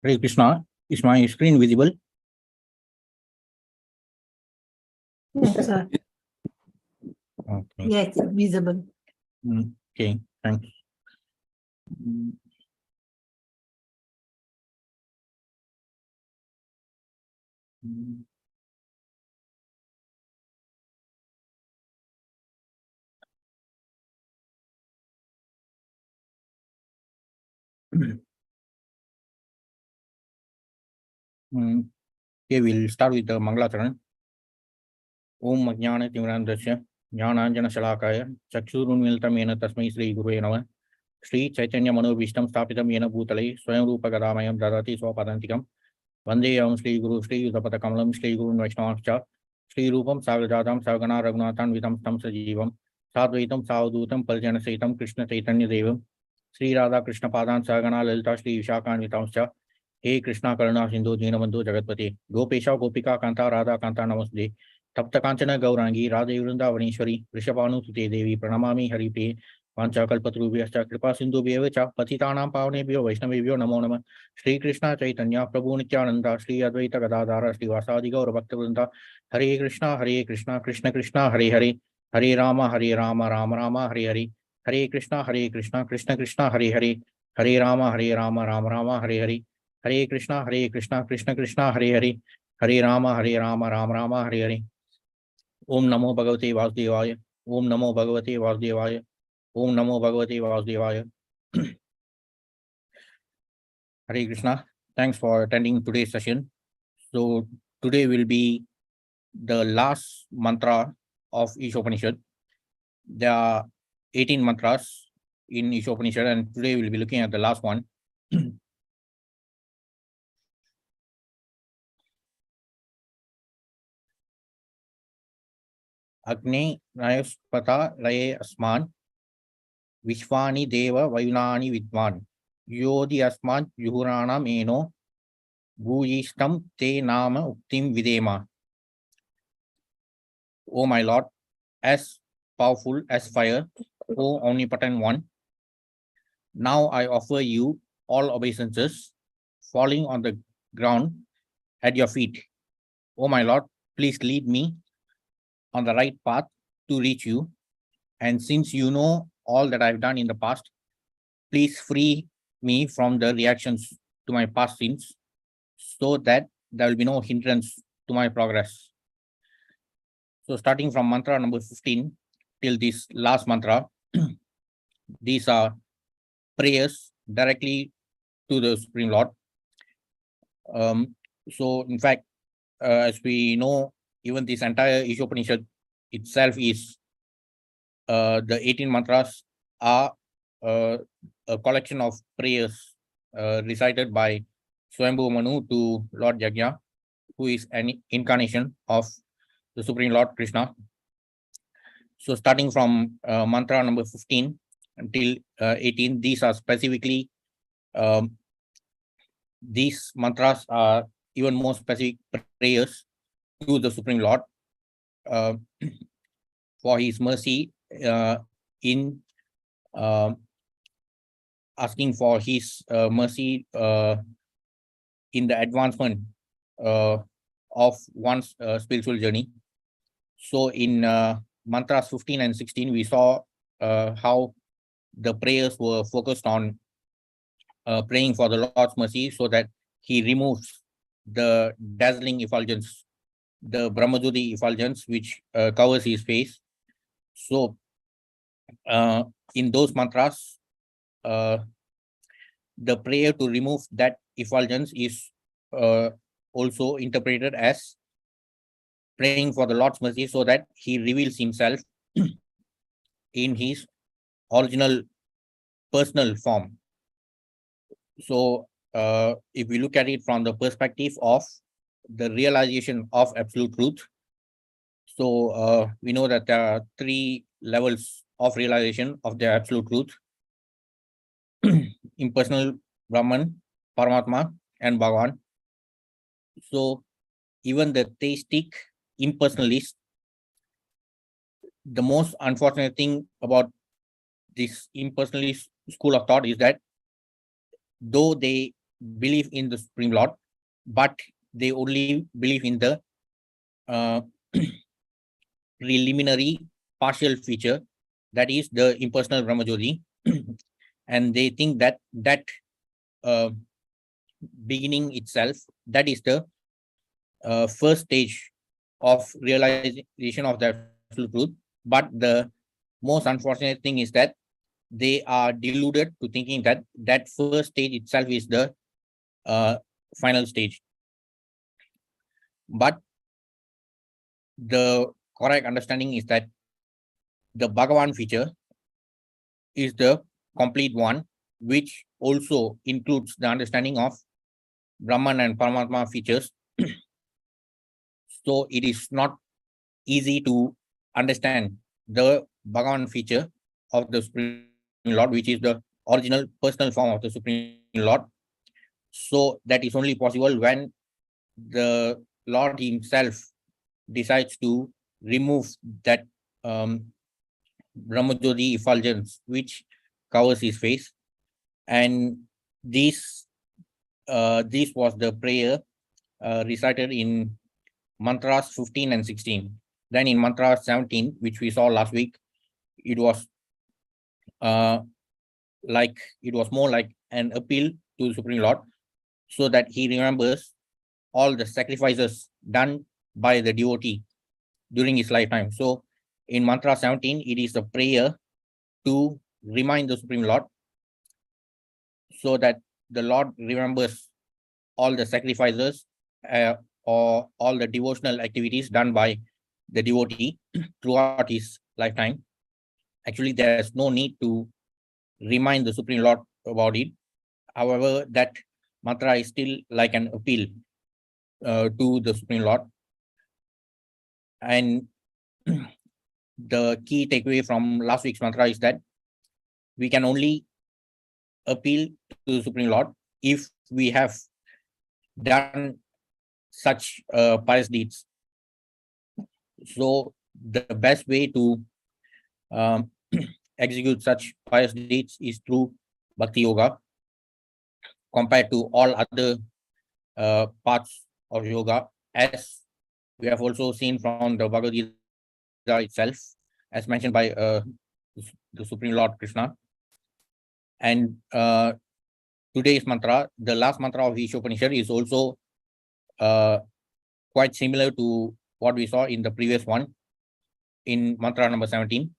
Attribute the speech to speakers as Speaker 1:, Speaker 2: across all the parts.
Speaker 1: Hare Krishna. Is my screen visible?
Speaker 2: Yes, sir.
Speaker 1: Okay.
Speaker 2: Yes, visible.
Speaker 1: Okay, thanks. Okay, we'll start with the Mangalacharan. Om Ajnana Timirandasya Jnananjana Shalakaya Chakshurunmilitam Yena Tasmai Sri Gurave Namah Sri Chaitanya Manobhishtam Sthapitam Yena Bhutale Swayam Rupa Gadamayam Dadati Swapadantikam Vandeyam Sri Guru Sri Yudhapata Kamalam Sri Guru Vaishnavascha Sri Rupam Savajadam Savagana Raghunathan Vitam Tam Sajivam Sadvaitam Savadutam Paljana Saitam Krishna Chaitanya Devam Sri Radha Krishna Padan Sagana Lalita Sri Vishakan Vitamscha He Krishna Karuna Sindhu Dinabandhu Jagatpati Gopesha Gopika Kanta Radha Kanta Namaste Tapta Kanchana Gaurangi Radha Vrindavaneshwari Rishabhanu Sute Devi Pranamami Haripe Pancha Kalpatrubhyascha Kripa Sindhu Bhyevacha Patitanam Pavanebhyo Vaishnavebhyo Namo Namah Shri Krishna Chaitanya Prabhu Nityananda Shri Advaita Gadadhara Shri Vasadi Gaura Bhaktivinoda Hare Krishna Krishna Krishna Hare Hare Hare Rama Rama Rama Hare Hare Hare Krishna Krishna Krishna Hare Hare Hare Rama Rama Rama Hare Hare Hare Krishna Krishna Krishna Hare Hare Hare Rama Rama Hare Hare Om Namo Bhagavate Vasudevaya Om Namo Bhagavate Vasudevaya Om Namo Bhagavate Vasudevaya Hare Krishna. Thanks for attending today's session. So today will be the last mantra of Īśāvāsyam. There are 18 mantras in Īśāvāsyam, and today we'll be looking at the last one. Agni Nayaspata Laye Asman Vishwani Deva Vayunani Vidman Yodi Asman Yuhuranam Eno Bhujishtam Te Nama Uktim Videma. O my Lord, as powerful as fire, O omnipotent one, now I offer you all obeisances, falling on the ground at your feet. O my Lord, please lead me on the right path to reach you. And since you know all that I've done in the past, please free me from the reactions to my past sins so that there will be no hindrance to my progress. So starting from mantra number 15 till this last mantra, these are prayers directly to the Supreme Lord. So in fact, as we know, even this entire Īśāvāsyam itself is the 18 mantras are a collection of prayers recited by Swayambhu Manu to Lord Yajna, who is an incarnation of the Supreme Lord Krishna. So starting from mantra number 15 until 18, these are specifically, these mantras are even more specific prayers to the Supreme Lord for his mercy in asking for his mercy in the advancement of one's spiritual journey. So in mantras 15 and 16, we saw how the prayers were focused on praying for the Lord's mercy so that he removes the dazzling effulgence, the Brahmajyoti effulgence, which covers his face. So in those mantras, the prayer to remove that effulgence is also interpreted as praying for the Lord's mercy so that he reveals himself in his original personal form. So if we look at it from the perspective of the realization of absolute truth, so we know that there are 3 levels of realization of the absolute truth: impersonal Brahman, Paramatma, and Bhagavan. So even the theistic impersonalists, the most unfortunate thing about this impersonalist school of thought is that though they believe in the Supreme Lord, but they only believe in the preliminary partial feature, that is the impersonal Brahmajyoti, and they think that beginning itself, that is the first stage of realization of the absolute truth. But the most unfortunate thing is that they are deluded to thinking that first stage itself is the final stage. But the correct understanding is that the Bhagavan feature is the complete one, which also includes the understanding of Brahman and Paramatma features. So it is not easy to understand the Bhagavan feature of the Supreme Lord, which is the original personal form of the Supreme Lord. So that is only possible when the Lord himself decides to remove that Brahmajyoti effulgence which covers his face. And this was the prayer recited in mantras 15 and 16. Then in mantra 17, which we saw last week, it was more like an appeal to the Supreme Lord, so that he remembers all the sacrifices done by the devotee during his lifetime. So in mantra 17, it is a prayer to remind the Supreme Lord, so that the Lord remembers all the sacrifices or all the devotional activities done by the devotee throughout his lifetime. Actually, there's no need to remind the Supreme Lord about it. However, that mantra is still like an appeal to the Supreme Lord. And the key takeaway from last week's mantra is that we can only appeal to the Supreme Lord if we have done such pious deeds. So the best way to execute such pious deeds is through Bhakti Yoga, compared to all other parts of yoga, as we have also seen from the Bhagavad Gita itself, as mentioned by the Supreme Lord Krishna. And today's mantra, the last mantra of Īśāvāsyam, is also quite similar to what we saw in the previous one, in mantra number 17.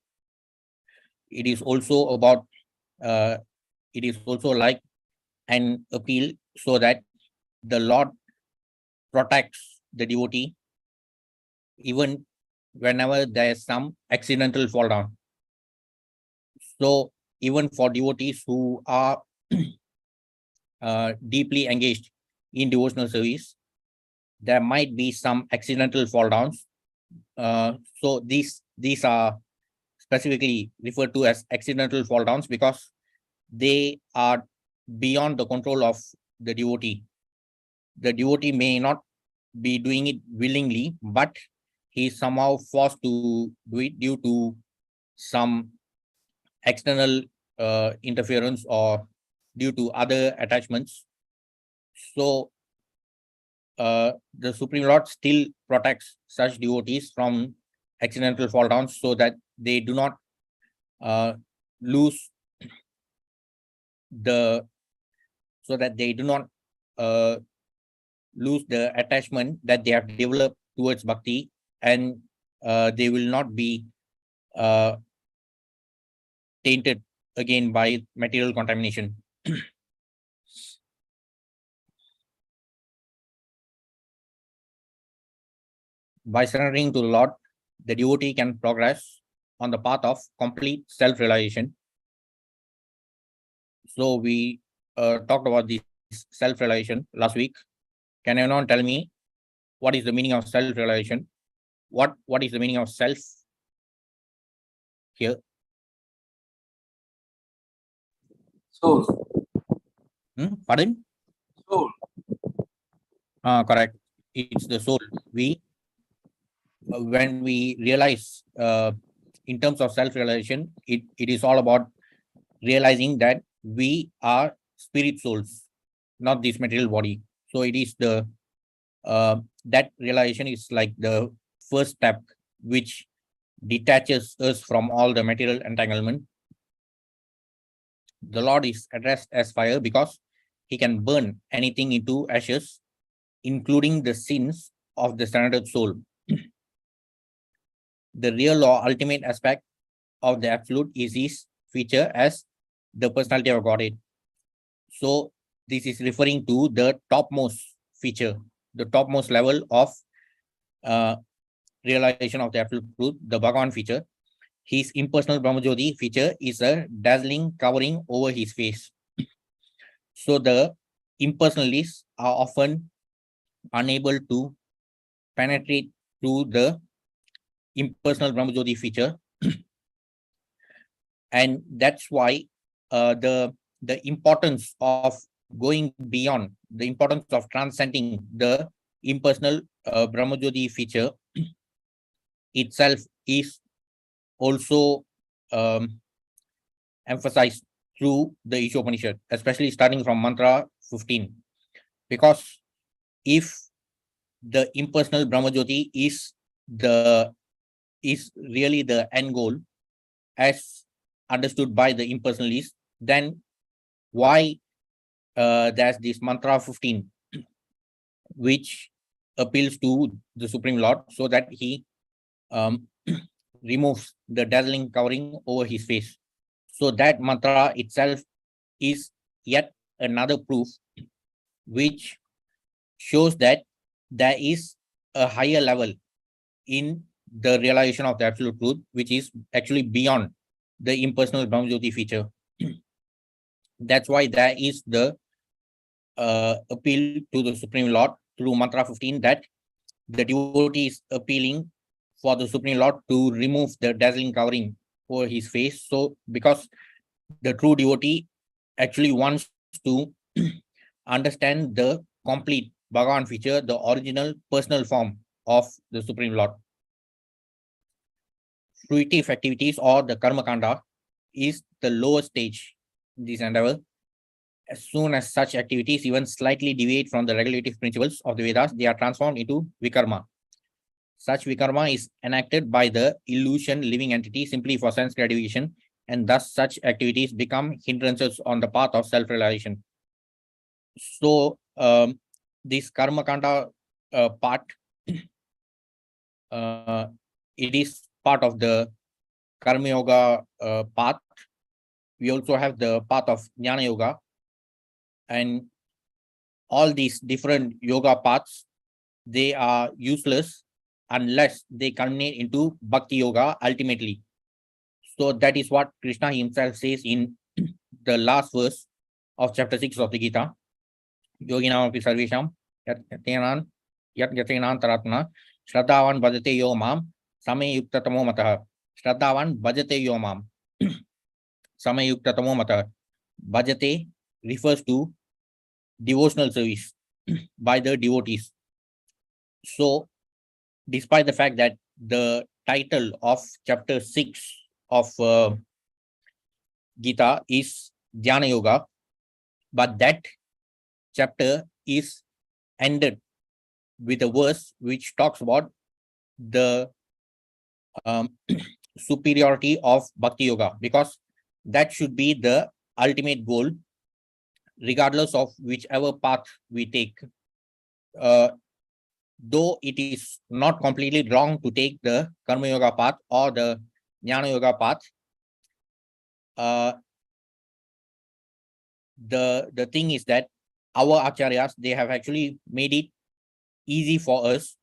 Speaker 1: It is also about, it is also like an appeal, so that the Lord protects the devotee even whenever there is some accidental fall down. So even for devotees who are deeply engaged in devotional service, there might be some accidental fall downs. So these are specifically referred to as accidental fall downs, because they are beyond the control of the devotee. The devotee may not be doing it willingly, but he is somehow forced to do it due to some external interference or due to other attachments. So the Supreme Lord still protects such devotees from accidental fall downs, so that they do not lose the attachment that they have developed towards bhakti, and they will not be tainted again by material contamination. By surrendering to the Lord, the devotee can progress on the path of complete self-realization. So we talked about this self-realization last week. Can anyone tell me what is the meaning of self-realization? What is the meaning of self here?
Speaker 3: Soul.
Speaker 1: Pardon?
Speaker 3: Soul.
Speaker 1: Correct. It's the soul. When we realize in terms of self-realization, it is all about realizing that we are spirit souls. not this material body. So it is the that realization is like the first step which detaches us from all the material entanglement. The Lord is addressed as fire because he can burn anything into ashes, including the sins of the standard soul. The real or ultimate aspect of the absolute is his feature as the personality of Godhead. So this is referring to the topmost feature, the topmost level of realization of the absolute truth, the Bhagavan feature. His impersonal Brahmajyoti feature is a dazzling covering over his face. So the impersonalists are often unable to penetrate through the impersonal Brahmajyoti feature. And that's why the importance of going beyond, the importance of transcending the impersonal Brahmajyoti feature itself is also emphasized through the Īśāvāsyam, especially starting from mantra 15. Because if the impersonal Brahmajyoti is really the end goal as understood by the impersonalists, then why there's this mantra 15 which appeals to the Supreme Lord so that he removes the dazzling covering over his face. So that mantra itself is yet another proof which shows that there is a higher level in the realization of the absolute truth, which is actually beyond the impersonal Brahmajyoti feature. That's why there is the appeal to the Supreme Lord through mantra 15, that the devotee is appealing for the Supreme Lord to remove the dazzling covering over his face. So because the true devotee actually wants to understand the complete Bhagavan feature, the original personal form of the Supreme Lord. Fruitive activities or the karma kanda is the lower stage in this endeavor. As soon as such activities even slightly deviate from the regulative principles of the Vedas, they are transformed into vikarma. Such vikarma is enacted by the illusion living entity simply for sense gratification, and thus such activities become hindrances on the path of self-realization. So this karma kanda part, it is part of the karma yoga path. We also have the path of jnana yoga, and all these different yoga paths, they are useless unless they culminate into bhakti yoga ultimately. So that is what Krishna himself says in the last verse of chapter 6 of the Gita. Yoginam api sarvesham yat yatenan taratma shraddhavan bhajate yo mam same yuktatamo matah. Shraddhavan bhajate yo mam same yuktatamo matah. Bhajate refers to devotional service by the devotees. So despite the fact that the title of chapter 6 of Gita is Dhyana Yoga, but that chapter is ended with a verse which talks about the superiority of Bhakti Yoga, because that should be the ultimate goal, regardless of whichever path we take. Though it is not completely wrong to take the Karma Yoga path or the Jnana Yoga path, the thing is that our acharyas, they have actually made it easy for us,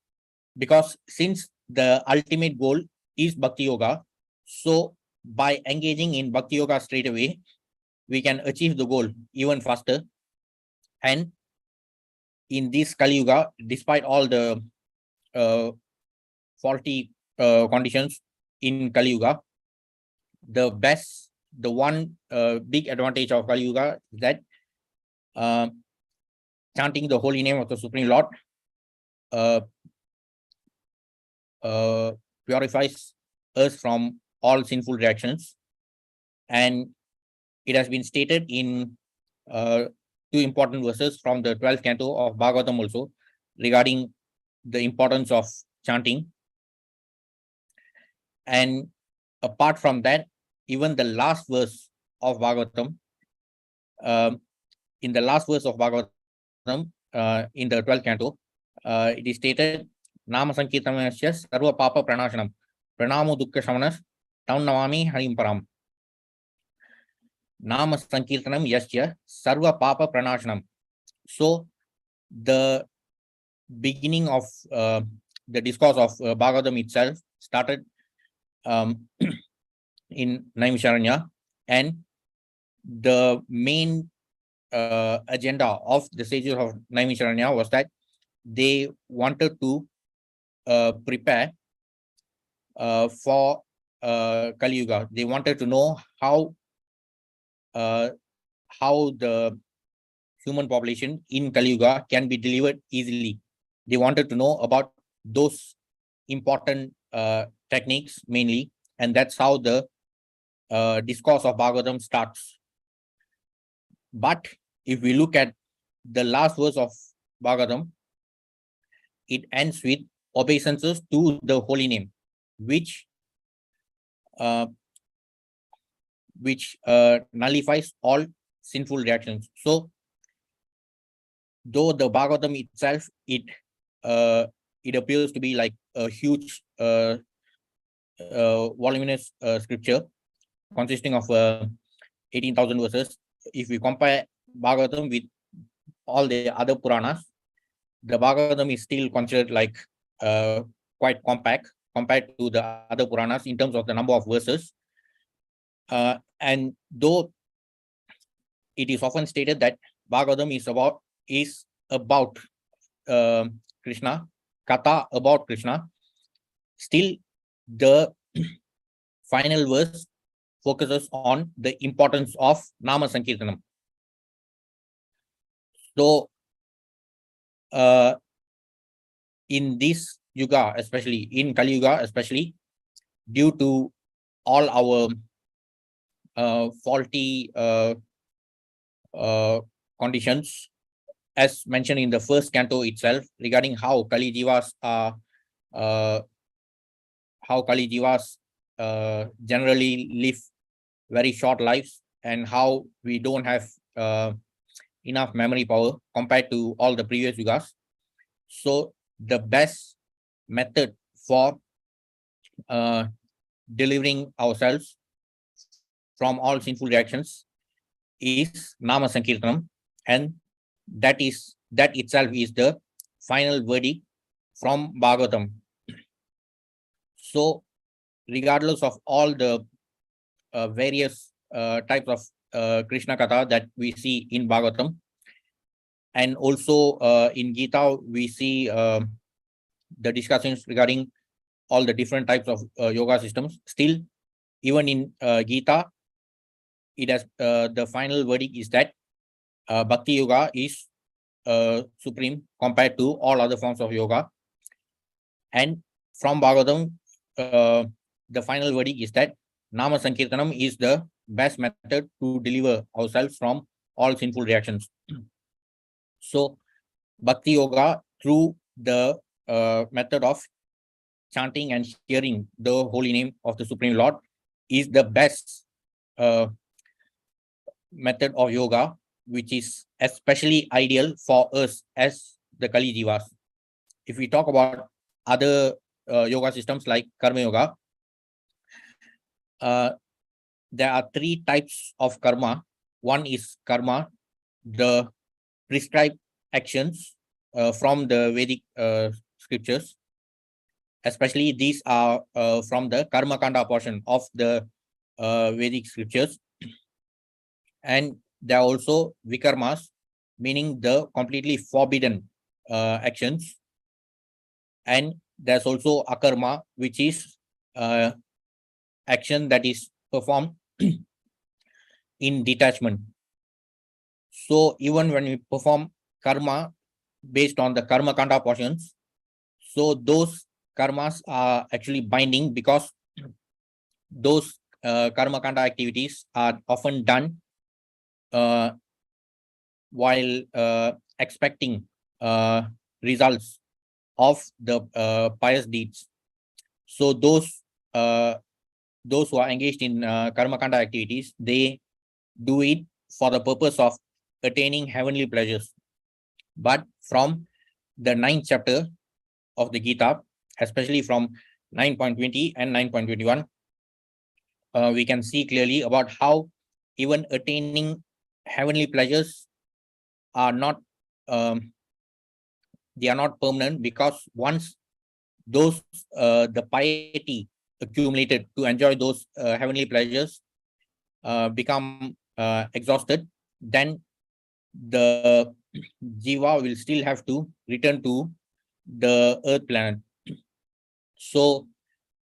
Speaker 1: because since the ultimate goal is Bhakti Yoga, so by engaging in Bhakti Yoga straight away, we can achieve the goal even faster. And in this Kali Yuga, despite all the faulty conditions in Kali Yuga, the one big advantage of Kali Yuga is that chanting the holy name of the Supreme Lord purifies us from all sinful reactions. And it has been stated in two important verses from the 12th canto of Bhagavatam also regarding the importance of chanting. And apart from that, even the last verse of Bhagavatam, in the last verse of Bhagavatam, in the 12th canto, it is stated, Nama Sankirtanasya Sarva Papa Pranashanam, Pranamo Dukkha Shamanas, Tam Namami Harim Param. Nama Sankirtanam Yasya Sarva Papa Pranashanam. So, the beginning of the discourse of Bhagavatam itself started in Naimisharanya, and the main agenda of the sages of Naimisharanya was that they wanted to prepare for Kali Yuga. They wanted to know how the human population in Kali Yuga can be delivered easily. They wanted to know about those important techniques mainly, and that's how the discourse of Bhagavatam starts. But if we look at the last verse of Bhagavatam, it ends with obeisances to the holy name, which nullifies all sinful reactions. So, though the Bhagavatam itself, it appears to be like a huge voluminous scripture consisting of 18,000 verses. If we compare Bhagavatam with all the other Puranas, the Bhagavatam is still considered like quite compact compared to the other Puranas in terms of the number of verses. And though it is often stated that Bhagavatam is about Krishna, Katha about Krishna, still the final verse focuses on the importance of Nama Sankirtanam. So, in this Yuga, especially in Kali Yuga, especially due to all our faulty conditions, as mentioned in the first canto itself, regarding how Kali Jivas generally live very short lives, and how we don't have enough memory power compared to all the previous yugas. So the best method for delivering ourselves from all sinful reactions is Nama Sankirtanam, and that itself is the final verdict from Bhagavatam. So, regardless of all the various types of Krishna Katha that we see in Bhagavatam, and also in Gita, we see the discussions regarding all the different types of yoga systems. Still, even in Gita, it has the final verdict is that Bhakti Yoga is supreme compared to all other forms of yoga. And from Bhagavatam, the final verdict is that Nama Sankirtanam is the best method to deliver ourselves from all sinful reactions. So, Bhakti Yoga, through the method of chanting and hearing the holy name of the Supreme Lord, is the best method of yoga, which is especially ideal for us as the Kali Jivas. If we talk about other yoga systems like Karma Yoga, there are three types of karma. One is karma, the prescribed actions from the Vedic scriptures. Especially these are from the Karma Kanda portion of the Vedic scriptures. And there are also vikarmas, meaning the completely forbidden actions. And there's also akarma, which is action that is performed in detachment. So even when we perform karma based on the Karma Kanda portions, so those karmas are actually binding, because those Karma Kanda activities are often done while expecting results of the pious deeds. So those who are engaged in karma kanda activities, they do it for the purpose of attaining heavenly pleasures. But from the 9th chapter of the Gita, especially from 9.20 and 9.21, we can see clearly about how even attaining heavenly pleasures are not they are not permanent, because once those the piety accumulated to enjoy those heavenly pleasures become exhausted, then the jiva will still have to return to the earth planet. So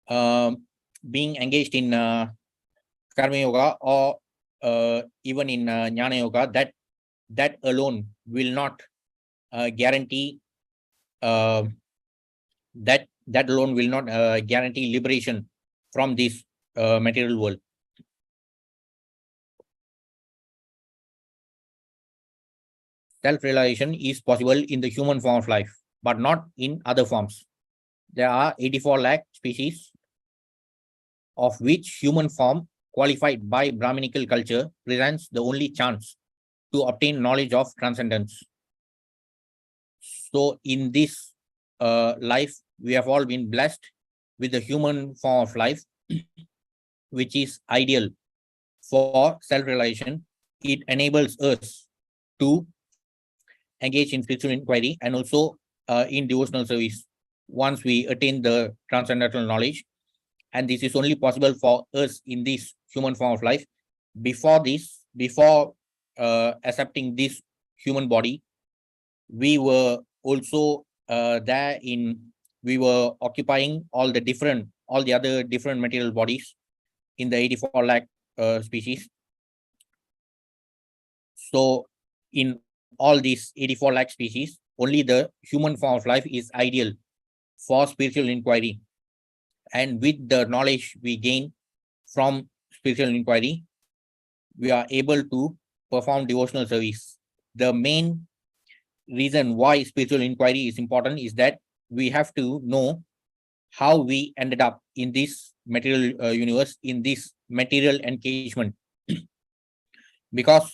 Speaker 1: being engaged in karma yoga or even in jnana yoga, that alone will not guarantee that alone will not guarantee liberation from this material world. Self-realization is possible in the human form of life, but not in other forms. There are 84 lakh species, of which human form, qualified by Brahminical culture, presents the only chance to obtain knowledge of transcendence. So in this life, we have all been blessed with the human form of life, which is ideal for self-realization. It enables us to engage in spiritual inquiry and also in devotional service once we attain the transcendental knowledge. And this is only possible for us in this human form of life. Before accepting this human body, we were also we were occupying all the other different material bodies in the 84 lakh species. So in all these 84 lakh species, only the human form of life is ideal for spiritual inquiry. And with the knowledge we gain from spiritual inquiry, we are able to perform devotional service. The main reason why spiritual inquiry is important is that we have to know how we ended up in this material universe, in this material engagement. Because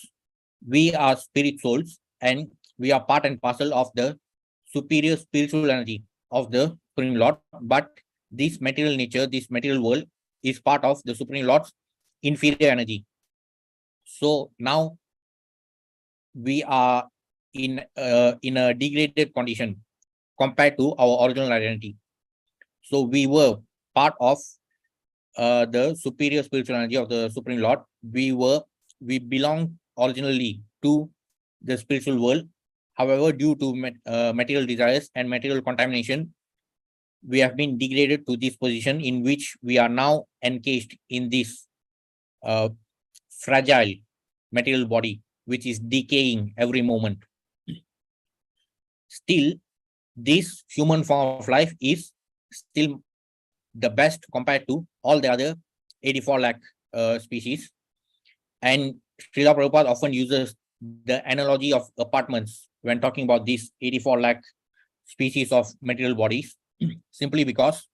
Speaker 1: we are spirit souls and we are part and parcel of the superior spiritual energy of the Supreme Lord. But this material nature, this material world is part of the Supreme Lord's inferior energy. So now we are in a degraded condition compared to our original identity. So we were part of the superior spiritual energy of the Supreme Lord. We belong originally to the spiritual world. However, due to material desires and material contamination, we have been degraded to this position in which we are now encased in this fragile material body, which is decaying every moment. Still, this human form of life is still the best compared to all the other 84 lakh species. And Srila Prabhupada often uses the analogy of apartments when talking about these 84 lakh species of material bodies, simply because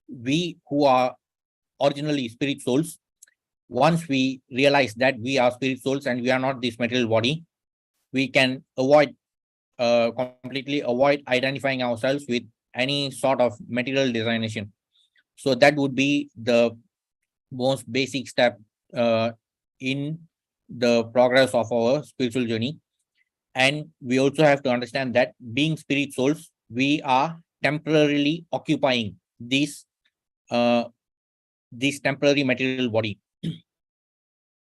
Speaker 1: we who are originally spirit souls, once we realize that we are spirit souls and we are not this material body, we can completely avoid identifying ourselves with any sort of material designation. So that would be the most basic step in the progress of our spiritual journey. And we also have to understand that being spirit souls, we are temporarily occupying this temporary material body.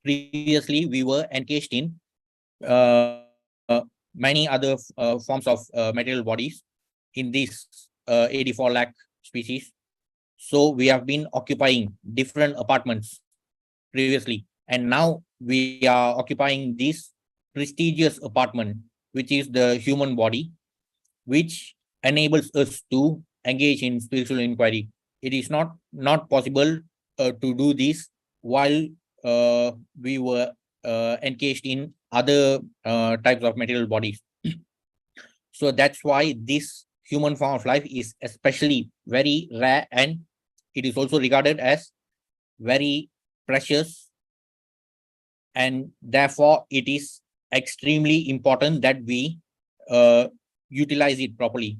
Speaker 1: Previously, we were encased in many other forms of material bodies in these 84 lakh species. So we have been occupying different apartments previously, and now we are occupying this prestigious apartment, which is the human body, which enables us to engage in spiritual inquiry. It is not possible to do this while we were encased in other types of material bodies. So that's why this human form of life is especially very rare, and it is also regarded as very precious, and therefore it is extremely important that we utilize it properly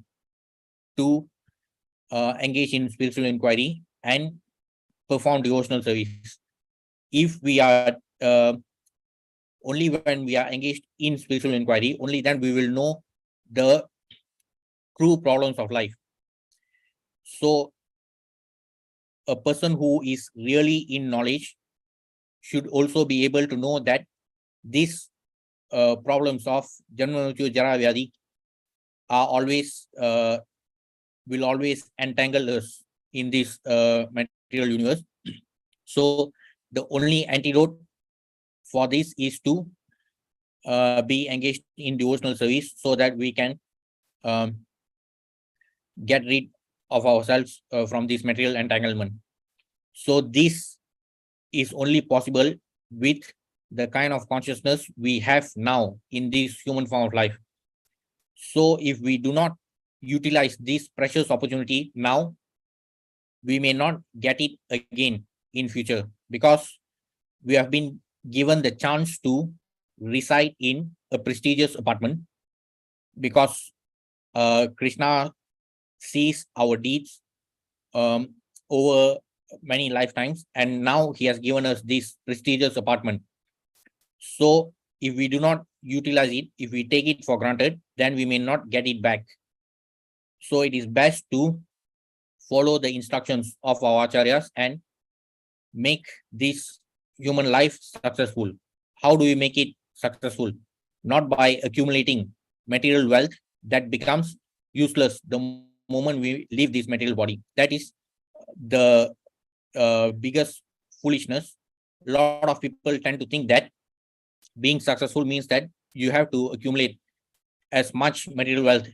Speaker 1: to engage in spiritual inquiry and perform devotional service. If we are only when we are engaged in spiritual inquiry, only then we will know the true problems of life. So a person who is really in knowledge should also be able to know that these problems of Janma Mrityu Jara Vyadi are always will always entangle us in this material universe. So the only antidote for this is to be engaged in devotional service, so that we can get rid of ourselves from this material entanglement. So this is only possible with the kind of consciousness we have now in this human form of life. So if we do not utilize this precious opportunity now, we may not get it again in future, because we have been given the chance to reside in a prestigious apartment, because Krishna sees our deeds over many lifetimes, and now he has given us this prestigious apartment. So if we do not utilize it, if we take it for granted, then we may not get it back. So it is best to follow the instructions of our acharyas and make this human life successful. How do we make it successful? Not by accumulating material wealth that becomes useless the moment we leave this material body. That is the biggest foolishness. A lot of people tend to think that being successful means that you have to accumulate as much material wealth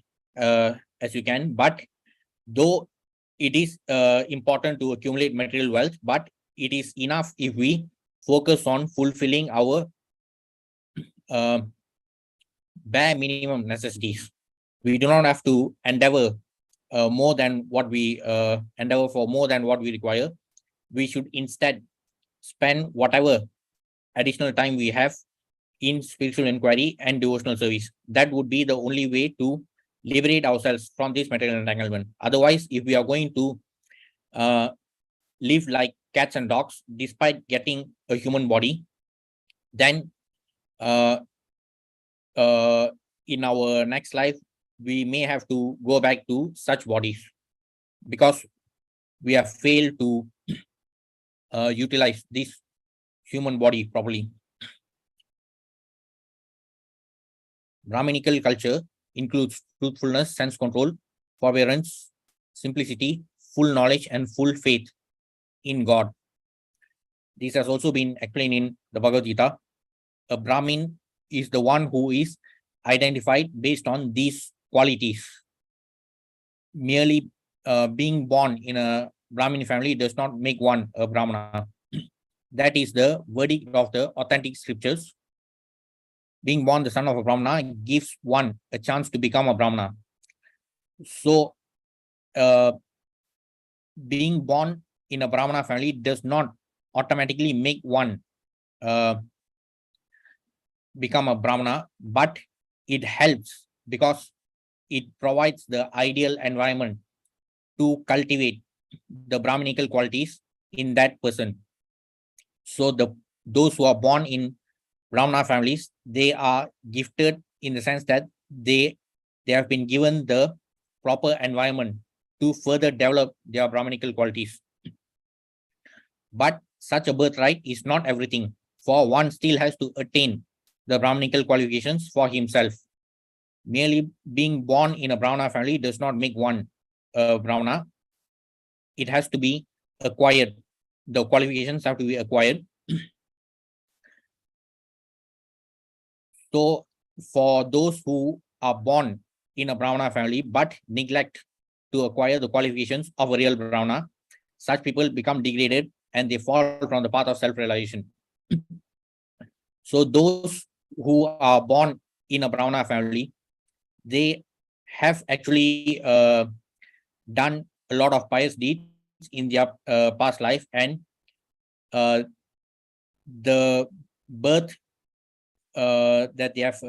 Speaker 1: as you can. But though it is important to accumulate material wealth, but it is enough if we focus on fulfilling our bare minimum necessities. We do not have to endeavor more than what we endeavor for more than what we require. We should instead spend whatever additional time we have in spiritual inquiry and devotional service. That would be the only way to liberate ourselves from this material entanglement. Otherwise, if we are going to live like cats and dogs despite getting a human body, then in our next life we may have to go back to such bodies, because we have failed to utilize this human body properly. Brahminical culture includes truthfulness, sense control, forbearance, simplicity, full knowledge, and full faith in God. This has also been explained in the Bhagavad Gita. A Brahmin is the one who is identified based on these qualities. Merely being born in a Brahmin family does not make one a Brahmana. That is the verdict of the authentic scriptures. Being born the son of a Brahmana gives one a chance to become a Brahmana. So being born in a Brahmana family does not automatically make one become a Brahmana, but it helps because it provides the ideal environment to cultivate the Brahminical qualities in that person. So those who are born in Brahmana families, they are gifted in the sense that they have been given the proper environment to further develop their Brahminical qualities. But such a birthright is not everything, for one still has to attain the Brahminical qualifications for himself. Merely being born in a Brahmana family does not make one a Brahmana. It has to be acquired. The qualifications have to be acquired. So for those who are born in a Brahmana family but neglect to acquire the qualifications of a real Brahmana, such people become degraded and they fall from the path of self-realization. So those who are born in a Brahmana family, they have actually done a lot of pious deeds in their past life, and the birth that they have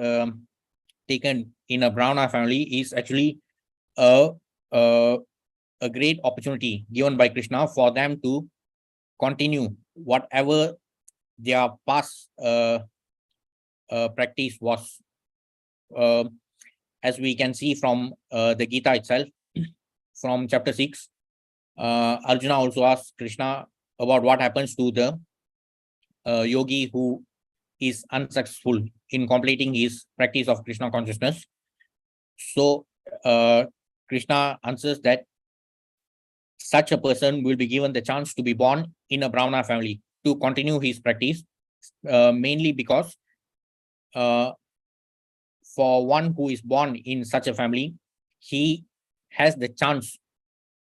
Speaker 1: taken in a Brahmana family is actually a great opportunity given by Krishna for them to continue whatever their past practice was. As we can see from the Gita itself, from chapter 6, Arjuna also asked Krishna about what happens to the yogi who is unsuccessful in completing his practice of Krishna consciousness. So Krishna answers that such a person will be given the chance to be born in a Brahmana family to continue his practice, mainly because for one who is born in such a family, he has the chance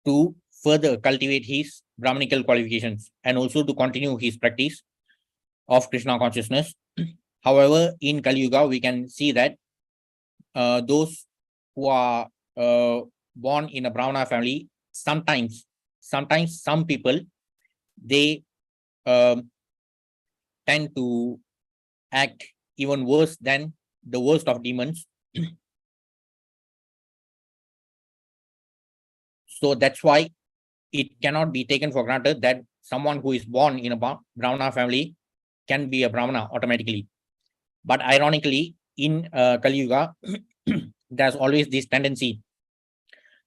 Speaker 1: to further cultivate his Brahmanical qualifications and also to continue his practice of Krishna consciousness. However, in Kali Yuga, we can see that those who are born in a Brahmana family, sometimes some people, they tend to act even worse than the worst of demons. So that's why it cannot be taken for granted that someone who is born in a Brahmana family can be a Brahmana automatically. But ironically, in Kali Yuga, there's always this tendency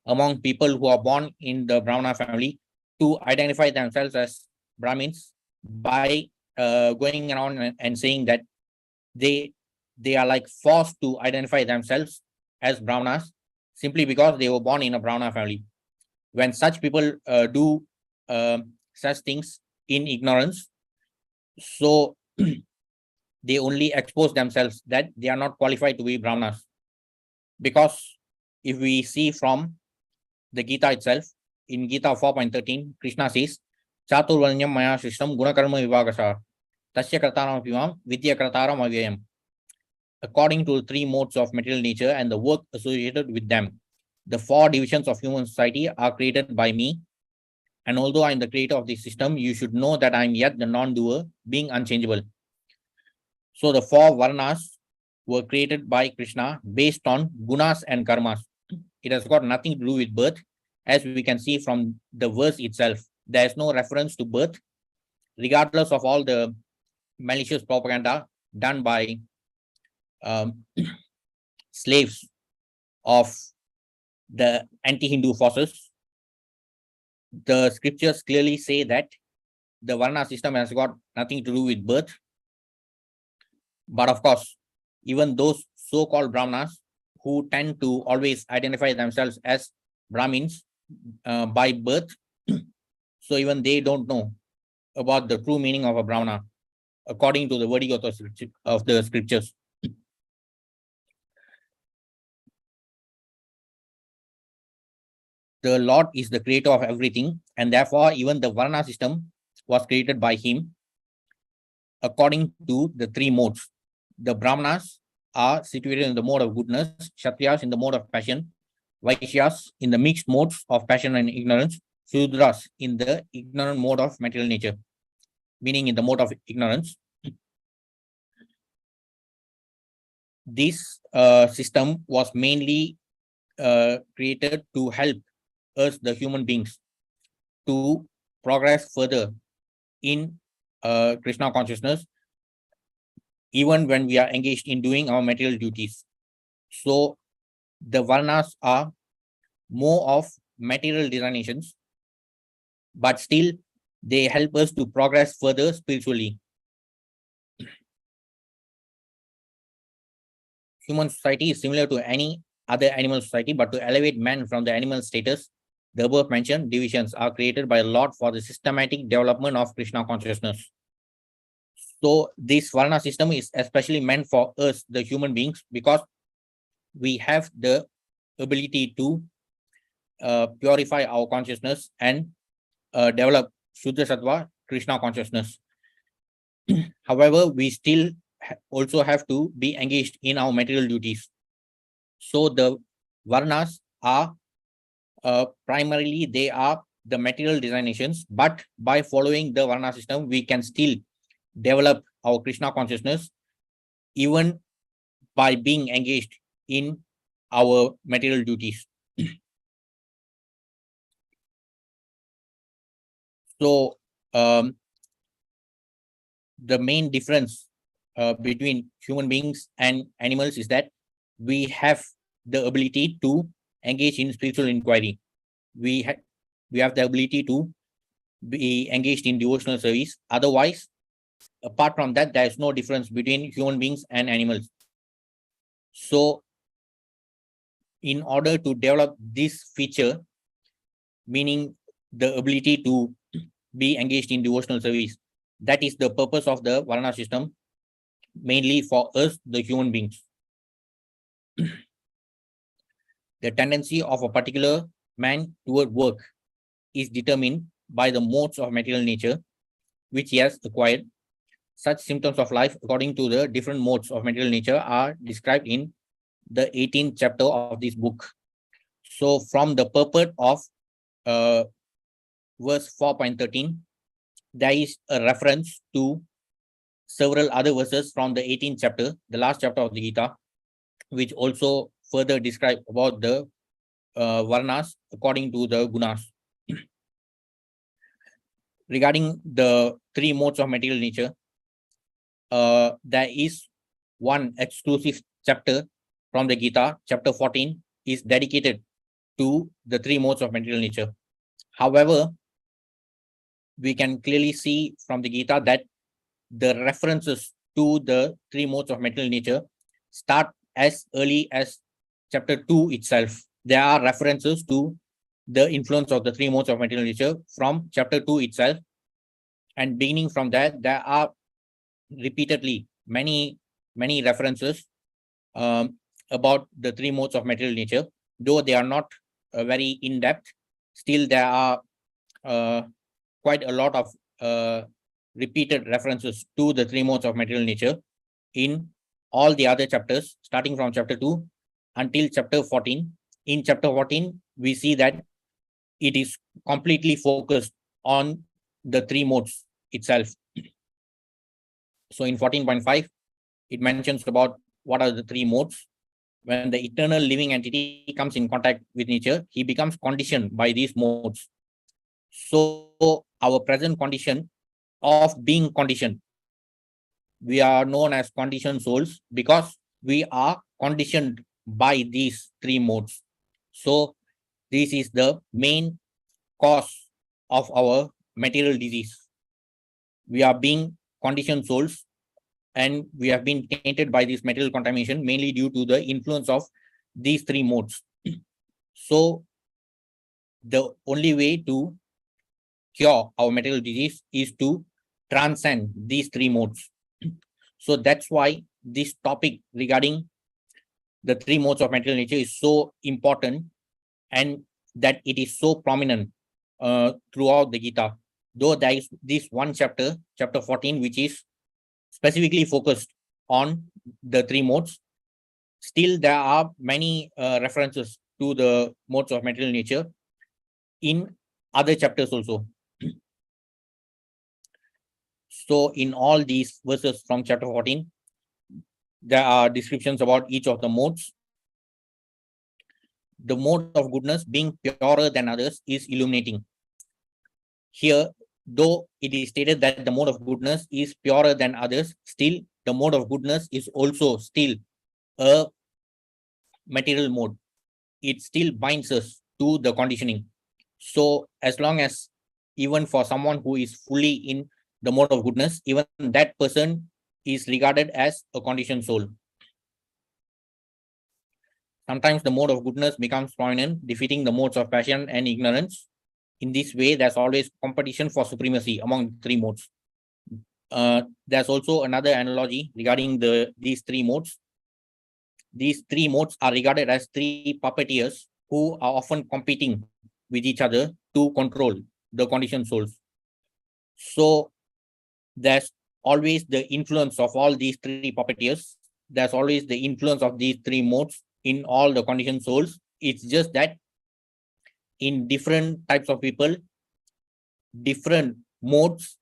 Speaker 1: among people who are born in the Brahmana family to identify themselves as Brahmins by going around and saying that they are like forced to identify themselves as Brahmanas simply because they were born in a Brahmana family. When such people do such things in ignorance, so they only expose themselves that they are not qualified to be Brahmanas. Because if we see from the Gita itself, in Gita 4.13, Krishna says, Chaturvanyam maya shrishtam gunakarma vivagasa tasya krataram apimam vidya krataram avyayam. According to the three modes of material nature and the work associated with them, the four divisions of human society are created by me. And although I am the creator of this system, you should know that I am yet the non-doer, being unchangeable. So the four varnas were created by Krishna based on gunas and karmas. It has got nothing to do with birth. As we can see from the verse itself, there is no reference to birth, regardless of all the malicious propaganda done by slaves of the anti-Hindu forces. The scriptures clearly say that the Varna system has got nothing to do with birth. But of course, even those so-called Brahmanas who tend to always identify themselves as Brahmins by birth, so even they don't know about the true meaning of a Brahmana according to the wording of the scriptures. The Lord is the creator of everything, and therefore even the Varna system was created by him according to the three modes. The Brahmanas are situated in the mode of goodness, Kshatriyas in the mode of passion, Vaishyas in the mixed modes of passion and ignorance, Sudras in the ignorant mode of material nature, meaning in the mode of ignorance. This system was mainly created to help us, the human beings, to progress further in Krishna consciousness, even when we are engaged in doing our material duties. So the Varnas are more of material designations, but still they help us to progress further spiritually. Human society is similar to any other animal society, but to elevate man from the animal status, the above mentioned divisions are created by the Lord for the systematic development of Krishna consciousness. So this Varna system is especially meant for us, the human beings, because we have the ability to purify our consciousness and develop Shuddha Sattva, Krishna consciousness. However, we still also have to be engaged in our material duties. So the varnas are primarily they are the material designations, but by following the varna system, we can still develop our Krishna consciousness even by being engaged in our material duties. So the main difference between human beings and animals is that we have the ability to engage in spiritual inquiry. We have the ability to be engaged in devotional service. Otherwise, apart from that, there is no difference between human beings and animals. So in order to develop this feature, meaning the ability to be engaged in devotional service, that is the purpose of the Varna system, mainly for us, the human beings. The tendency of a particular man toward work is determined by the modes of material nature which he has acquired. Such symptoms of life, according to the different modes of material nature, are described in the 18th chapter of this book. So from the purport of verse 4.13, there is a reference to several other verses from the 18th chapter, the last chapter of the Gita, which also further describe about the varnas according to the gunas. Regarding the three modes of material nature, there is one exclusive chapter from the Gita, chapter 14, is dedicated to the three modes of material nature. However, we can clearly see from the Gita that the references to the three modes of material nature start as early as chapter 2 itself. There are references to the influence of the three modes of material nature from chapter 2 itself. And beginning from that, there are repeatedly many references about the three modes of material nature. Though they are not very in-depth, still there are quite a lot of repeated references to the three modes of material nature in all the other chapters, starting from chapter 2 until chapter 14. In chapter 14, we see that it is completely focused on the three modes itself. So in 14.5, it mentions about what are the three modes. When the eternal living entity comes in contact with nature, he becomes conditioned by these modes. So our present condition of being conditioned, we are known as conditioned souls because we are conditioned by these three modes. So this is the main cause of our material disease. We are being conditioned souls and we have been tainted by this material contamination mainly due to the influence of these three modes. So the only way to cure our material disease is to transcend these three modes. So that's why this topic regarding the three modes of material nature is so important and that it is so prominent throughout the Gita. Though there is this one chapter, chapter 14, which is specifically focused on the three modes, still there are many references to the modes of material nature in other chapters also. So in all these verses from chapter 14, there are descriptions about each of the modes. The mode of goodness being purer than others is illuminating. Here, though it is stated that the mode of goodness is purer than others, still the mode of goodness is also still a material mode. It still binds us to the conditioning. So as long as even for someone who is fully in the mode of goodness, even that person is regarded as a conditioned soul. Sometimes the mode of goodness becomes prominent, defeating the modes of passion and ignorance. In this way, there's always competition for supremacy among three modes. There's also another analogy regarding these three modes. These three modes are regarded as three puppeteers who are often competing with each other to control the conditioned souls. So there's always the influence of all these three puppeteers. There's always the influence of these three modes in all the conditioned souls. It's just that in different types of people, different modes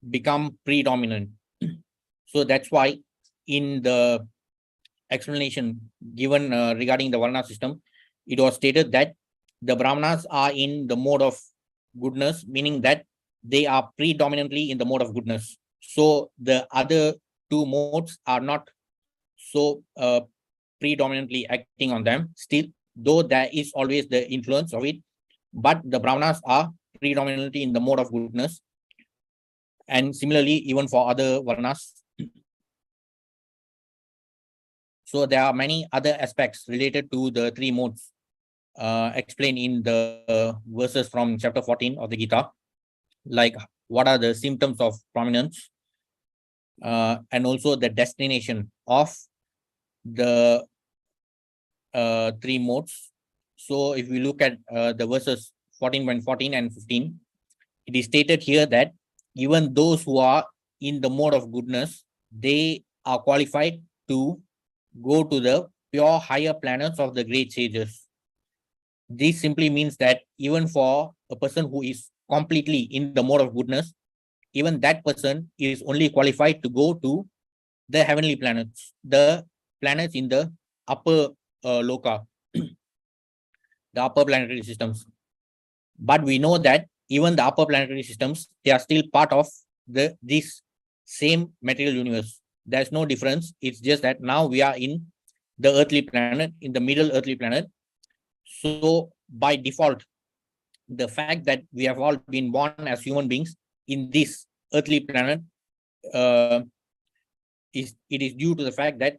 Speaker 1: become predominant. So that's why in the explanation given regarding the Varna system, it was stated that the Brahmanas are in the mode of goodness, meaning that they are predominantly in the mode of goodness. So the other two modes are not so predominantly acting on them. Still, though there is always the influence of it, but the Brahmanas are predominantly in the mode of goodness. And similarly, even for other Varnas. So there are many other aspects related to the three modes explained in the verses from chapter 14 of the Gita, like what are the symptoms of prominence, and also the destination of the three modes. So if we look at the verses 14.14 and 15, it is stated here that even those who are in the mode of goodness, they are qualified to go to the pure higher planets of the great sages. This simply means that even for a person who is completely in the mode of goodness, even that person is only qualified to go to the heavenly planets, the planets in the upper loka, the upper planetary systems. But we know that even the upper planetary systems, they are still part of this same material universe. There's no difference. It's just that now we are in the earthly planet, in the middle earthly planet. So by default, the fact that we have all been born as human beings in this earthly planet, it is due to the fact that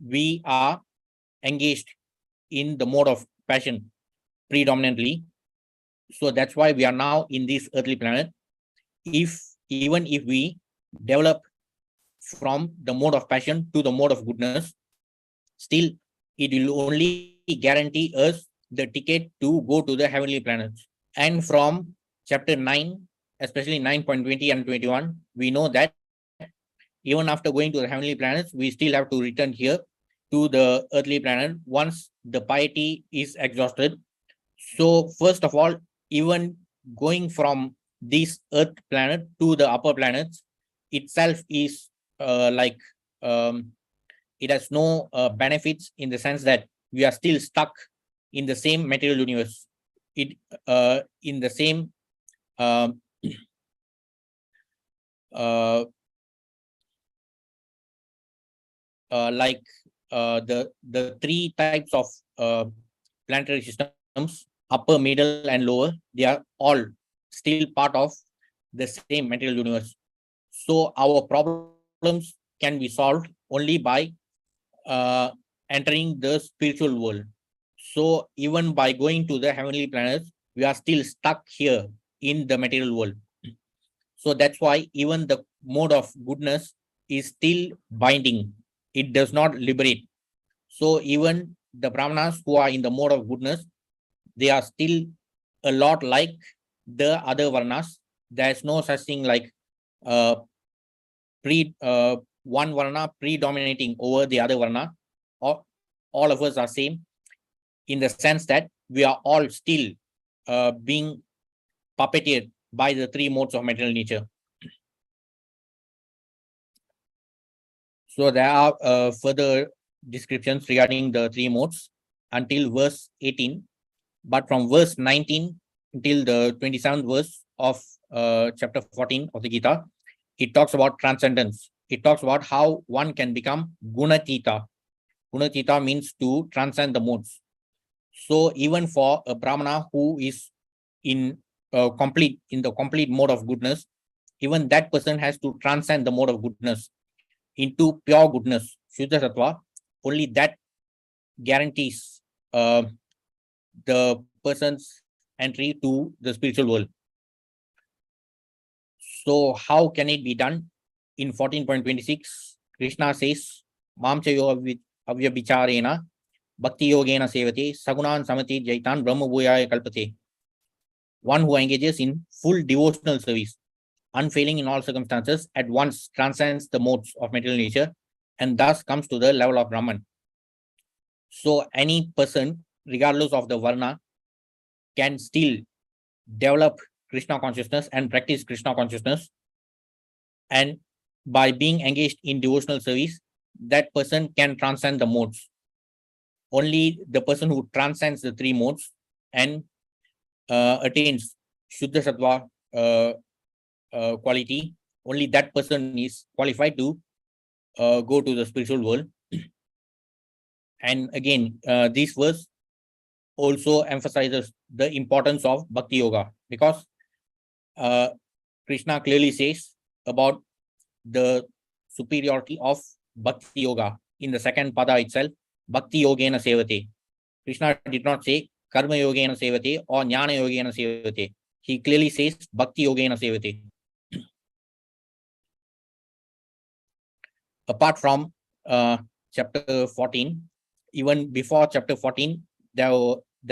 Speaker 1: we are engaged in the mode of passion predominantly. So that's why we are now in this earthly planet. Even if we develop from the mode of passion to the mode of goodness, still it will only guarantee us the ticket to go to the heavenly planets. And from chapter 9, especially 9.20 and 21, we know that even after going to the heavenly planets, we still have to return here to the earthly planet once the piety is exhausted. So first of all, even going from this earth planet to the upper planets itself is it has no benefits, in the sense that we are still stuck in the same material universe. In the same the three types of planetary systems, upper, middle, and lower, they are all still part of the same material universe. So our problems can be solved only by entering the spiritual world. So even by going to the heavenly planets, we are still stuck here in the material world. So that's why even the mode of goodness is still binding. It does not liberate. So even the Brahmanas who are in the mode of goodness, they are still a lot like the other Varnas. There's no such thing like one Varna predominating over the other Varna. All of us are same, in the sense that we are all still being puppeted by the three modes of material nature. So there are further descriptions regarding the three modes until verse 18. But from verse 19 until the 27th verse of chapter 14 of the Gita, it talks about transcendence. It talks about how one can become gunatita. Gunatita means to transcend the modes. So even for a Brahmana who is in the complete mode of goodness, even that person has to transcend the mode of goodness into pure goodness, Shuddha Sattva. Only that guarantees the person's entry to the spiritual world. So how can it be done? In 14.26, Krishna says, Mamchayo avyabhicharena bhakti yogena sevate sagunan samati jaitan brahma bhuyaya kalpate. One who engages in full devotional service. unfailing in all circumstances, at once transcends the modes of material nature and thus comes to the level of Brahman. So any person, regardless of the Varna, can still develop Krishna consciousness and practice Krishna consciousness. And by being engaged in devotional service, that person can transcend the modes. Only the person who transcends the three modes and attains Shuddha Sattva quality, only that person is qualified to go to the spiritual world. And again, this verse also emphasizes the importance of Bhakti Yoga, because Krishna clearly says about the superiority of Bhakti Yoga in the second pada itself, Bhakti Yogena Sevate. Krishna did not say Karma Yogena Sevate or Jnana Yogena Sevate. He clearly says Bhakti Yogena Sevate. Apart from chapter 14, even before chapter 14, there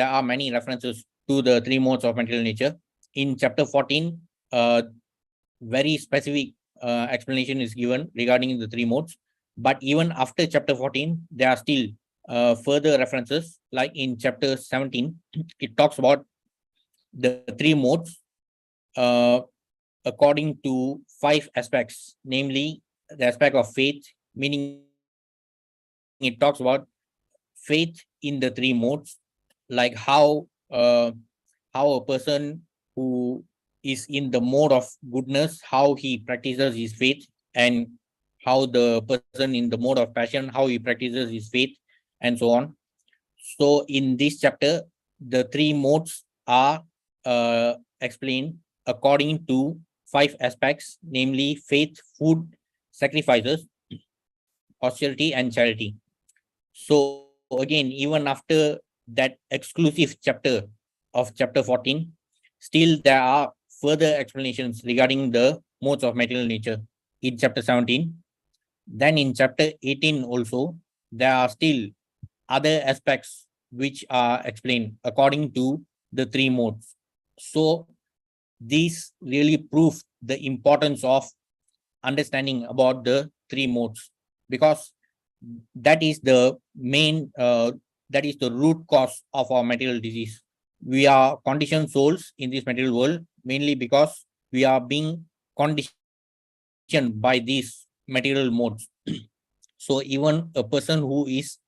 Speaker 1: are many references to the three modes of material nature. In chapter 14, very specific explanation is given regarding the three modes. But even after chapter 14, there are still further references, like in chapter 17, it talks about the three modes according to 5 aspects, namely the aspect of faith, meaning it talks about faith in the three modes, like how a person who is in the mode of goodness, how he practices his faith, and how the person in the mode of passion, how he practices his faith, and so on. So in this chapter, the three modes are explained according to 5 aspects, namely faith, food, sacrifices, austerity, and charity. So again, even after that exclusive chapter of chapter 14, still there are further explanations regarding the modes of material nature in chapter 17. Then in chapter 18 also, there are still other aspects which are explained according to the three modes. So these really prove the importance of understanding about the three modes, because that is the main, that is the root cause of our material disease. We are conditioned souls in this material world mainly because we are being conditioned by these material modes. So even a person who is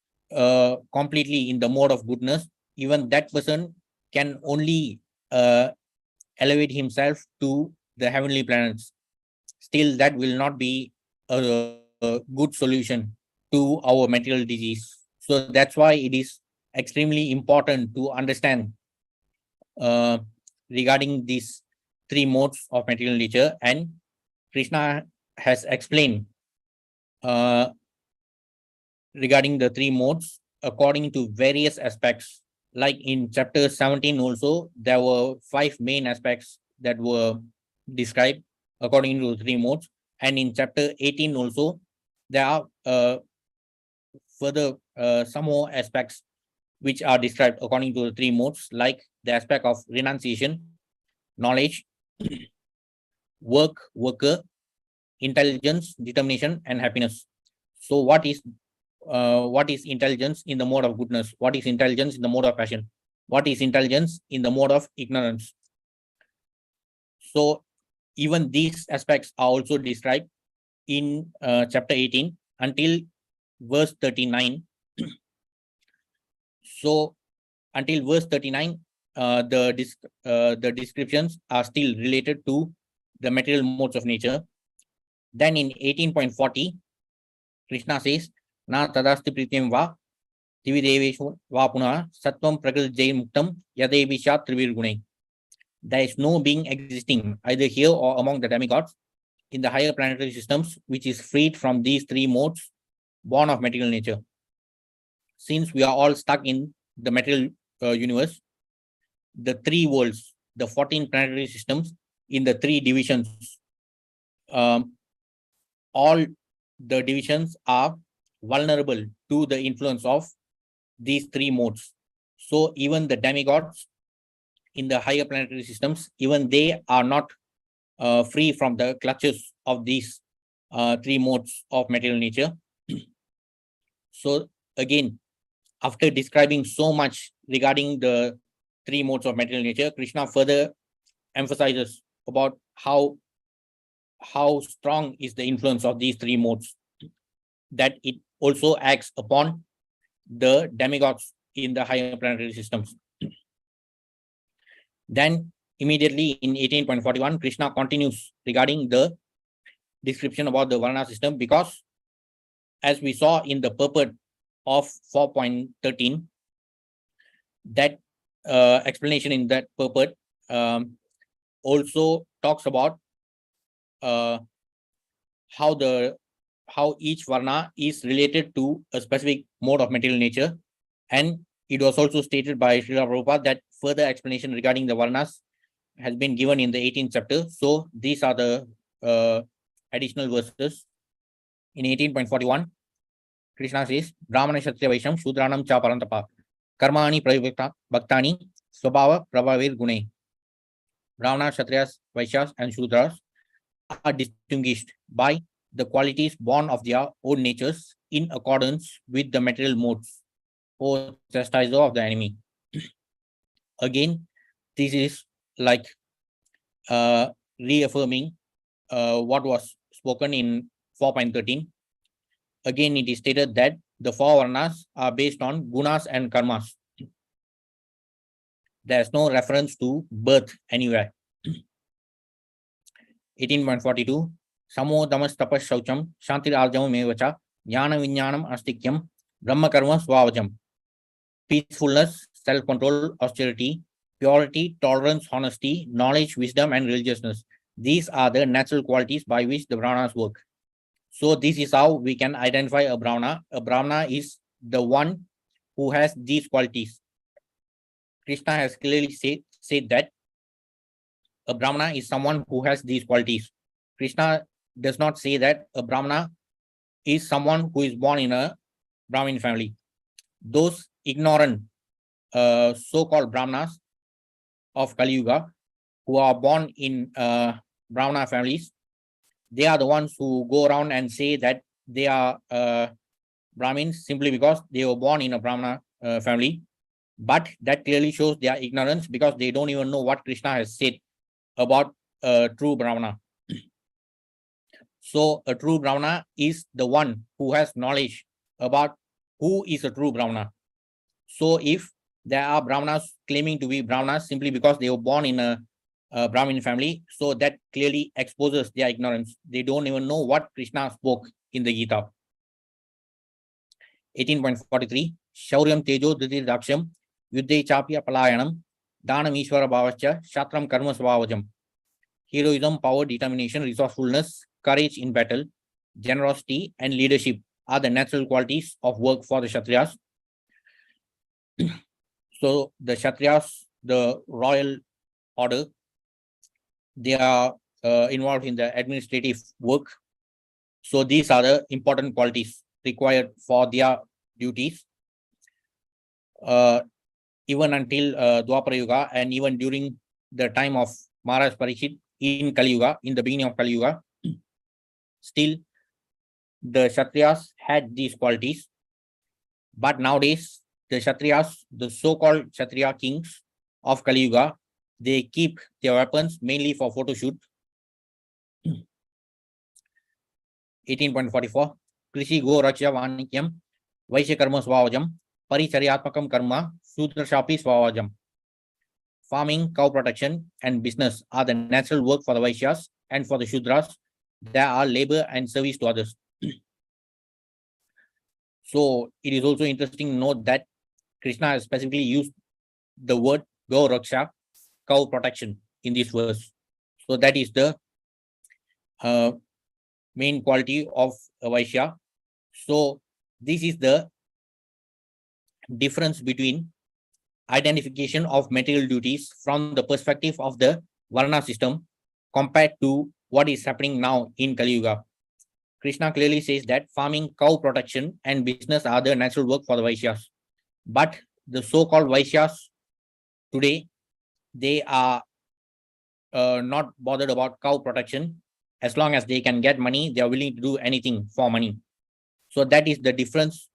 Speaker 1: completely in the mode of goodness, even that person can only elevate himself to the heavenly planets. Still, that will not be a good solution to our material disease. So that's why it is extremely important to understand regarding these three modes of material nature. And Krishna has explained regarding the three modes according to various aspects. Like in chapter 17 also, there were 5 main aspects that were described according to the three modes. And in chapter 18 also, there are further some more aspects which are described according to the three modes, like the aspect of renunciation, knowledge, worker, intelligence, determination, and happiness. So what is intelligence in the mode of goodness? What is intelligence in the mode of passion? What is intelligence in the mode of ignorance? So even these aspects are also described in chapter 18 until verse 39. So until verse 39, the descriptions are still related to the material modes of nature. Then in 18.40, Krishna says, Na tadasti prityam va divideveshu va punah sattvam prakriti muktam yadevishat trivir gunai. There is no being existing either here or among the demigods in the higher planetary systems which is freed from these three modes born of material nature. Since we are all stuck in the material universe, the three worlds, the 14 planetary systems in the 3 divisions, all the divisions are vulnerable to the influence of these 3 modes. So even the demigods in the higher planetary systems, even they are not free from the clutches of these three modes of material nature. So again, after describing so much regarding the three modes of material nature, Krishna further emphasizes about how strong is the influence of these three modes, that it also acts upon the demigods in the higher planetary systems. Then immediately in 18.41, Krishna continues regarding the description about the Varna system, because as we saw in the purport of 4.13, that explanation in that purport also talks about how each Varna is related to a specific mode of material nature. And it was also stated by Srila Prabhupada that further explanation regarding the Varnas has been given in the 18th chapter. So these are the additional verses. In 18.41, Krishna says, Brahmana Kshatriya Vaishyam Shudranam Cha Parantapa Karmani Prayukta Bhaktani Swabhava Prabhavir Gune. Brahmana, Kshatriyas, Vaishyas and Shudras are distinguished by the qualities born of their own natures in accordance with the material modes, or chastiser of the enemy. Again, this is like reaffirming what was spoken in 4.13. Again, it is stated that the four Varnas are based on gunas and karmas. There is no reference to birth anywhere. 18.42, Samo Damas Tapas Shaucham, Shantir Arjam Mevacha, Jnana Vinyanam Astikyam, Brahma Karma Swavajam. Peacefulness, self-control, austerity, purity, tolerance, honesty, knowledge, wisdom, and religiousness. These are the natural qualities by which the Brahmanas work. So this is how we can identify a Brahmana. A Brahmana is the one who has these qualities. Krishna has clearly said that a Brahmana is someone who has these qualities. Krishna does not say that a Brahmana is someone who is born in a Brahmin family. Those ignorant so-called Brahmanas of Kali Yuga who are born in Brahmana families, they are the ones who go around and say that they are Brahmins simply because they were born in a Brahmana family. But that clearly shows their ignorance, because they don't even know what Krishna has said about a true Brahmana. So a true Brahmana is the one who has knowledge about who is a true Brahmana. So if there are Brahmanas claiming to be Brahmanas simply because they were born in a Brahmin family, so that clearly exposes their ignorance. They don't even know what Krishna spoke in the Gita. 18.43, Shauryam Tejo Dhritir Daksham Yuddhe Chapya Palayanam Dhanam Ishvara Bhavascha Shatram Karma Svavajam. Heroism, power, determination, resourcefulness, courage in battle, generosity, and leadership are the natural qualities of work for the Kshatriyas. So the Kshatriyas, the royal order, they are involved in the administrative work. So these are the important qualities required for their duties. Even until Dwapara Yuga, and even during the time of Maharaj Parikshit in Kali Yuga, in the beginning of Kali Yuga, still the Kshatriyas had these qualities. But nowadays, the Kshatriyas, the so-called Kshatriya kings of Kali Yuga, they keep their weapons mainly for photo shoot. 18.44, Krishi Go Raksha Vanikyam Vaishya Karma Svavajam Paricharyatmakam Karma Sudrashapi Svavajam. Farming, cow protection, and business are the natural work for the Vaishyas, and for the Shudras, there are labor and service to others. So it is also interesting to note that Krishna has specifically used the word Go Raksha, cow protection, in this verse. So that is the main quality of a Vaishya. So this is the difference between identification of material duties from the perspective of the Varna system compared to what is happening now in Kali Yuga. Krishna clearly says that farming, cow protection, and business are the natural work for the Vaishyas. But the so-called Vaishyas today, they are not bothered about cow protection. As long as they can get money, they are willing to do anything for money. So that is the difference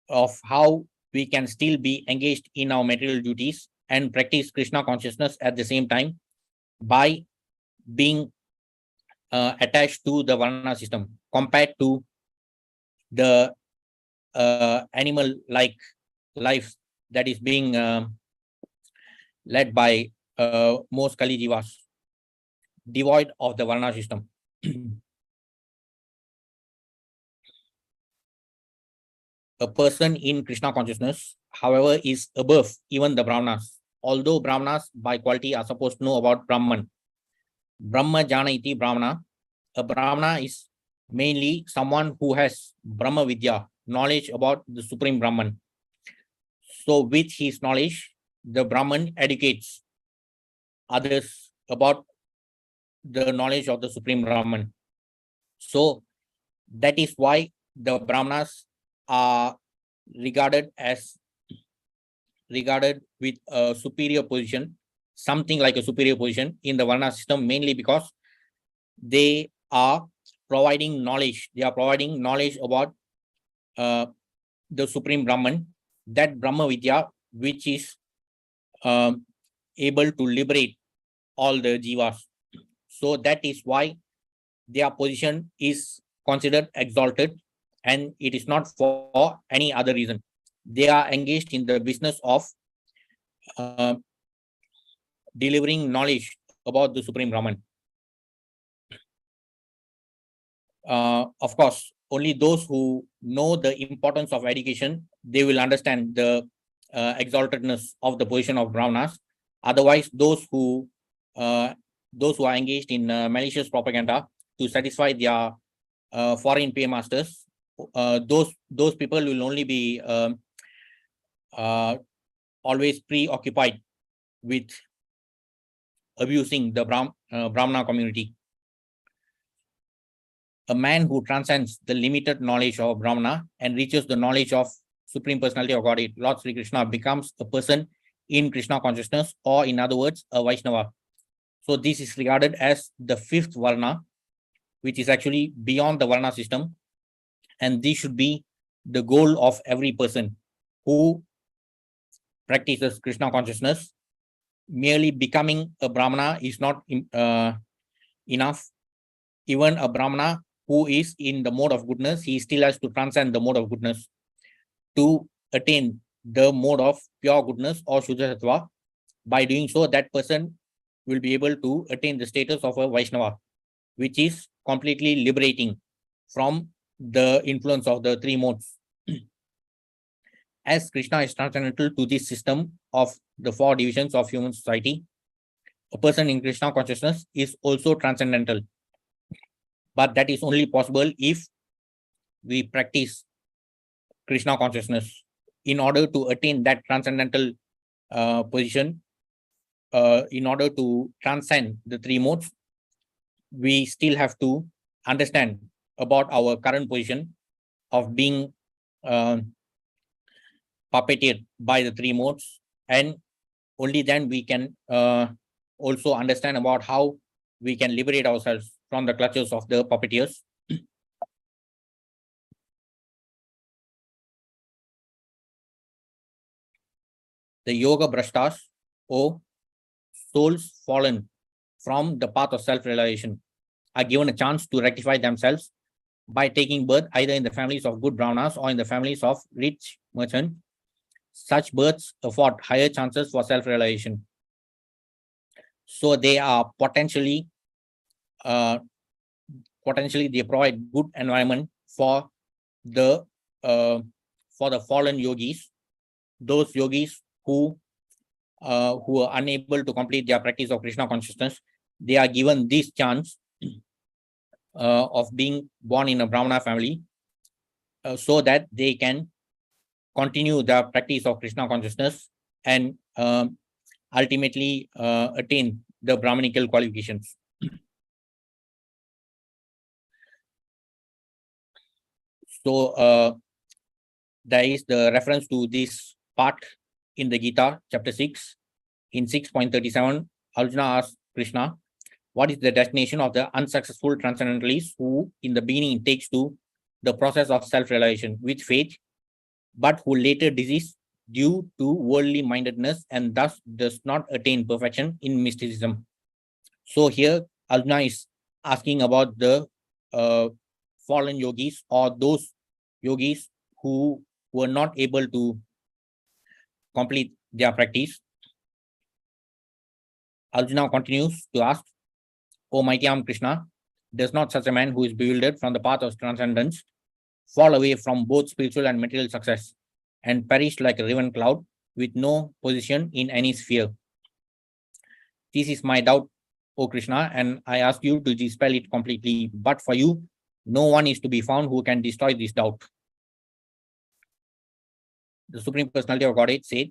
Speaker 1: of how we can still be engaged in our material duties and practice Krishna consciousness at the same time by being attached to the Varna system compared to the animal-like life that is being led by most Kali Jivas, devoid of the Varna system. A person in Krishna consciousness, however, is above even the Brahmanas. Although Brahmanas by quality are supposed to know about Brahman. Brahma Jana iti Brahmana. A Brahmana is mainly someone who has Brahma Vidya, knowledge about the Supreme Brahman. So with his knowledge, the Brahman educates others about the knowledge of the Supreme Brahman. So that is why the Brahmanas are regarded with a superior position, something like a superior position in the Varna system, mainly because they are providing knowledge. They are providing knowledge about the Supreme Brahman, that Brahma Vidya, which is able to liberate all the jivas. So that is why their position is considered exalted, and it is not for any other reason. They are engaged in the business of delivering knowledge about the Supreme Brahman. Of course, only those who know the importance of education, they will understand the exaltedness of the position of Brahmanas. Otherwise, those who are engaged in malicious propaganda to satisfy their foreign paymasters, those people will only be always preoccupied with abusing the Brahmana community. A man who transcends the limited knowledge of Brahmana and reaches the knowledge of Supreme Personality of Godhead, Lord Sri Krishna, becomes a person in Krishna consciousness, or in other words, a Vaishnava. So this is regarded as the fifth Varna, which is actually beyond the Varna system. And this should be the goal of every person who practices Krishna consciousness. Merely becoming a Brahmana is not enough. Even a Brahmana who is in the mode of goodness, he still has to transcend the mode of goodness to attain the mode of pure goodness or Shuddha Sattva. By doing so, that person will be able to attain the status of a Vaishnava, which is completely liberating from the influence of the three modes. As Krishna is transcendental to this system of the four divisions of human society, a person in Krishna consciousness is also transcendental. But that is only possible if we practice Krishna consciousness. In order to attain that transcendental position, in order to transcend the three modes, we still have to understand about our current position of being puppeted by the three modes, and only then we can also understand about how we can liberate ourselves from the clutches of the puppeteers. The yoga brashtas, or souls fallen from the path of self-realization, are given a chance to rectify themselves by taking birth either in the families of good Brahmanas or in the families of rich merchants. Such births afford higher chances for self-realization. So they are potentially they provide good environment for the fallen yogis, those yogis who are unable to complete their practice of Krishna consciousness. They are given this chance of being born in a Brahmana family, so that they can continue the practice of Krishna consciousness and ultimately attain the Brahmanical qualifications. So there is the reference to this part in the Gita, chapter 6. In 6.37, Arjuna asks Krishna, what is the destination of the unsuccessful transcendentalists who in the beginning takes to the process of self-realization with faith, but who later desist due to worldly mindedness and thus does not attain perfection in mysticism? So here Arjuna is asking about the fallen yogis, or those yogis who were not able to complete their practice. Arjuna continues to ask, O mighty arm Krishna, does not such a man who is bewildered from the path of transcendence fall away from both spiritual and material success and perish like a riven cloud with no position in any sphere? This is my doubt, O Krishna, and I ask you to dispel it completely. But for you, no one is to be found who can destroy this doubt. The Supreme Personality of Godhead said,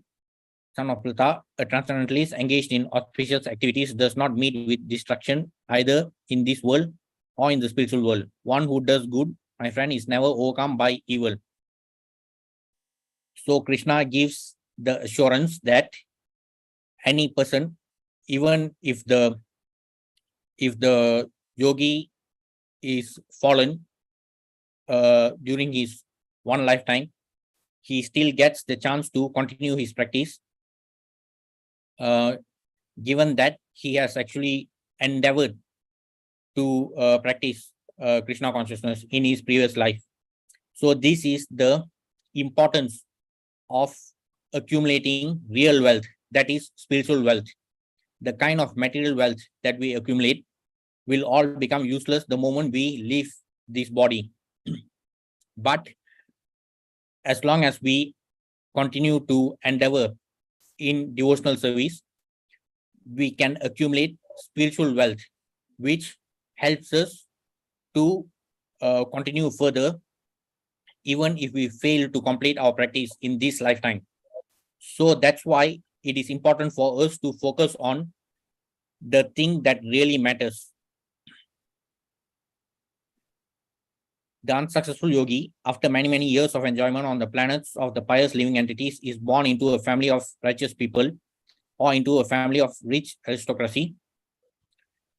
Speaker 1: Son of Pritha, a transcendentalist engaged in auspicious activities does not meet with destruction either in this world or in the spiritual world. One who does good, my friend, is never overcome by evil. So Krishna gives the assurance that any person, even if the yogi is fallen during his one lifetime, he still gets the chance to continue his practice, given that he has actually endeavored to practice Krishna consciousness in his previous life. So this is the importance of accumulating real wealth, that is spiritual wealth. The kind of material wealth that we accumulate will all become useless the moment we leave this body. But as long as we continue to endeavor in devotional service, we can accumulate spiritual wealth, which helps us to continue further, even if we fail to complete our practice in this lifetime. So that's why it is important for us to focus on the thing that really matters. The unsuccessful yogi, after many years of enjoyment on the planets of the pious living entities, is born into a family of righteous people or into a family of rich aristocracy.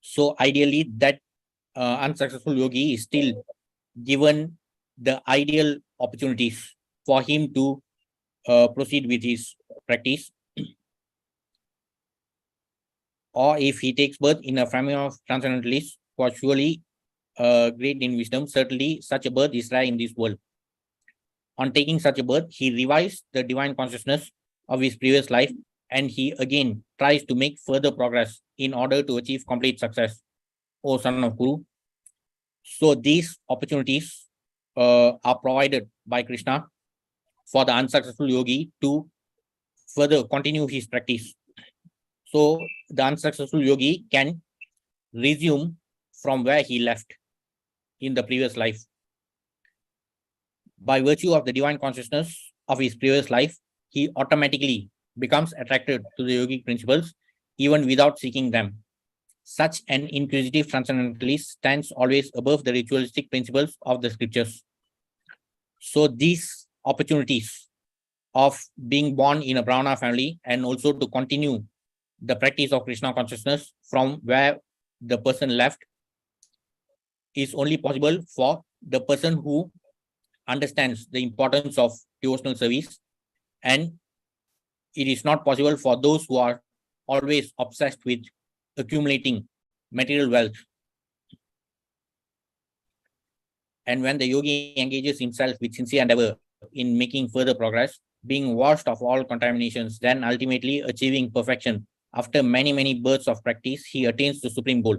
Speaker 1: So ideally, that unsuccessful yogi is still given the ideal opportunities for him to proceed with his practice. Or if he takes birth in a family of transcendentalists who are surely great in wisdom, certainly such a birth is rare in this world. On taking such a birth, he revives the divine consciousness of his previous life, and he again tries to make further progress in order to achieve complete success, O son of Guru. So these opportunities are provided by Krishna for the unsuccessful yogi to further continue his practice. So the unsuccessful yogi can resume from where he left in the previous life. By virtue of the divine consciousness of his previous life, he automatically becomes attracted to the yogic principles even without seeking them. Such an inquisitive transcendentalist stands always above the ritualistic principles of the scriptures. So these opportunities of being born in a Brahmana family and also to continue the practice of Krishna consciousness from where the person left is only possible for the person who understands the importance of devotional service, and it is not possible for those who are always obsessed with accumulating material wealth. And when the yogi engages himself with sincere endeavor in making further progress, being washed of all contaminations, then ultimately achieving perfection, after many births of practice, he attains the supreme goal.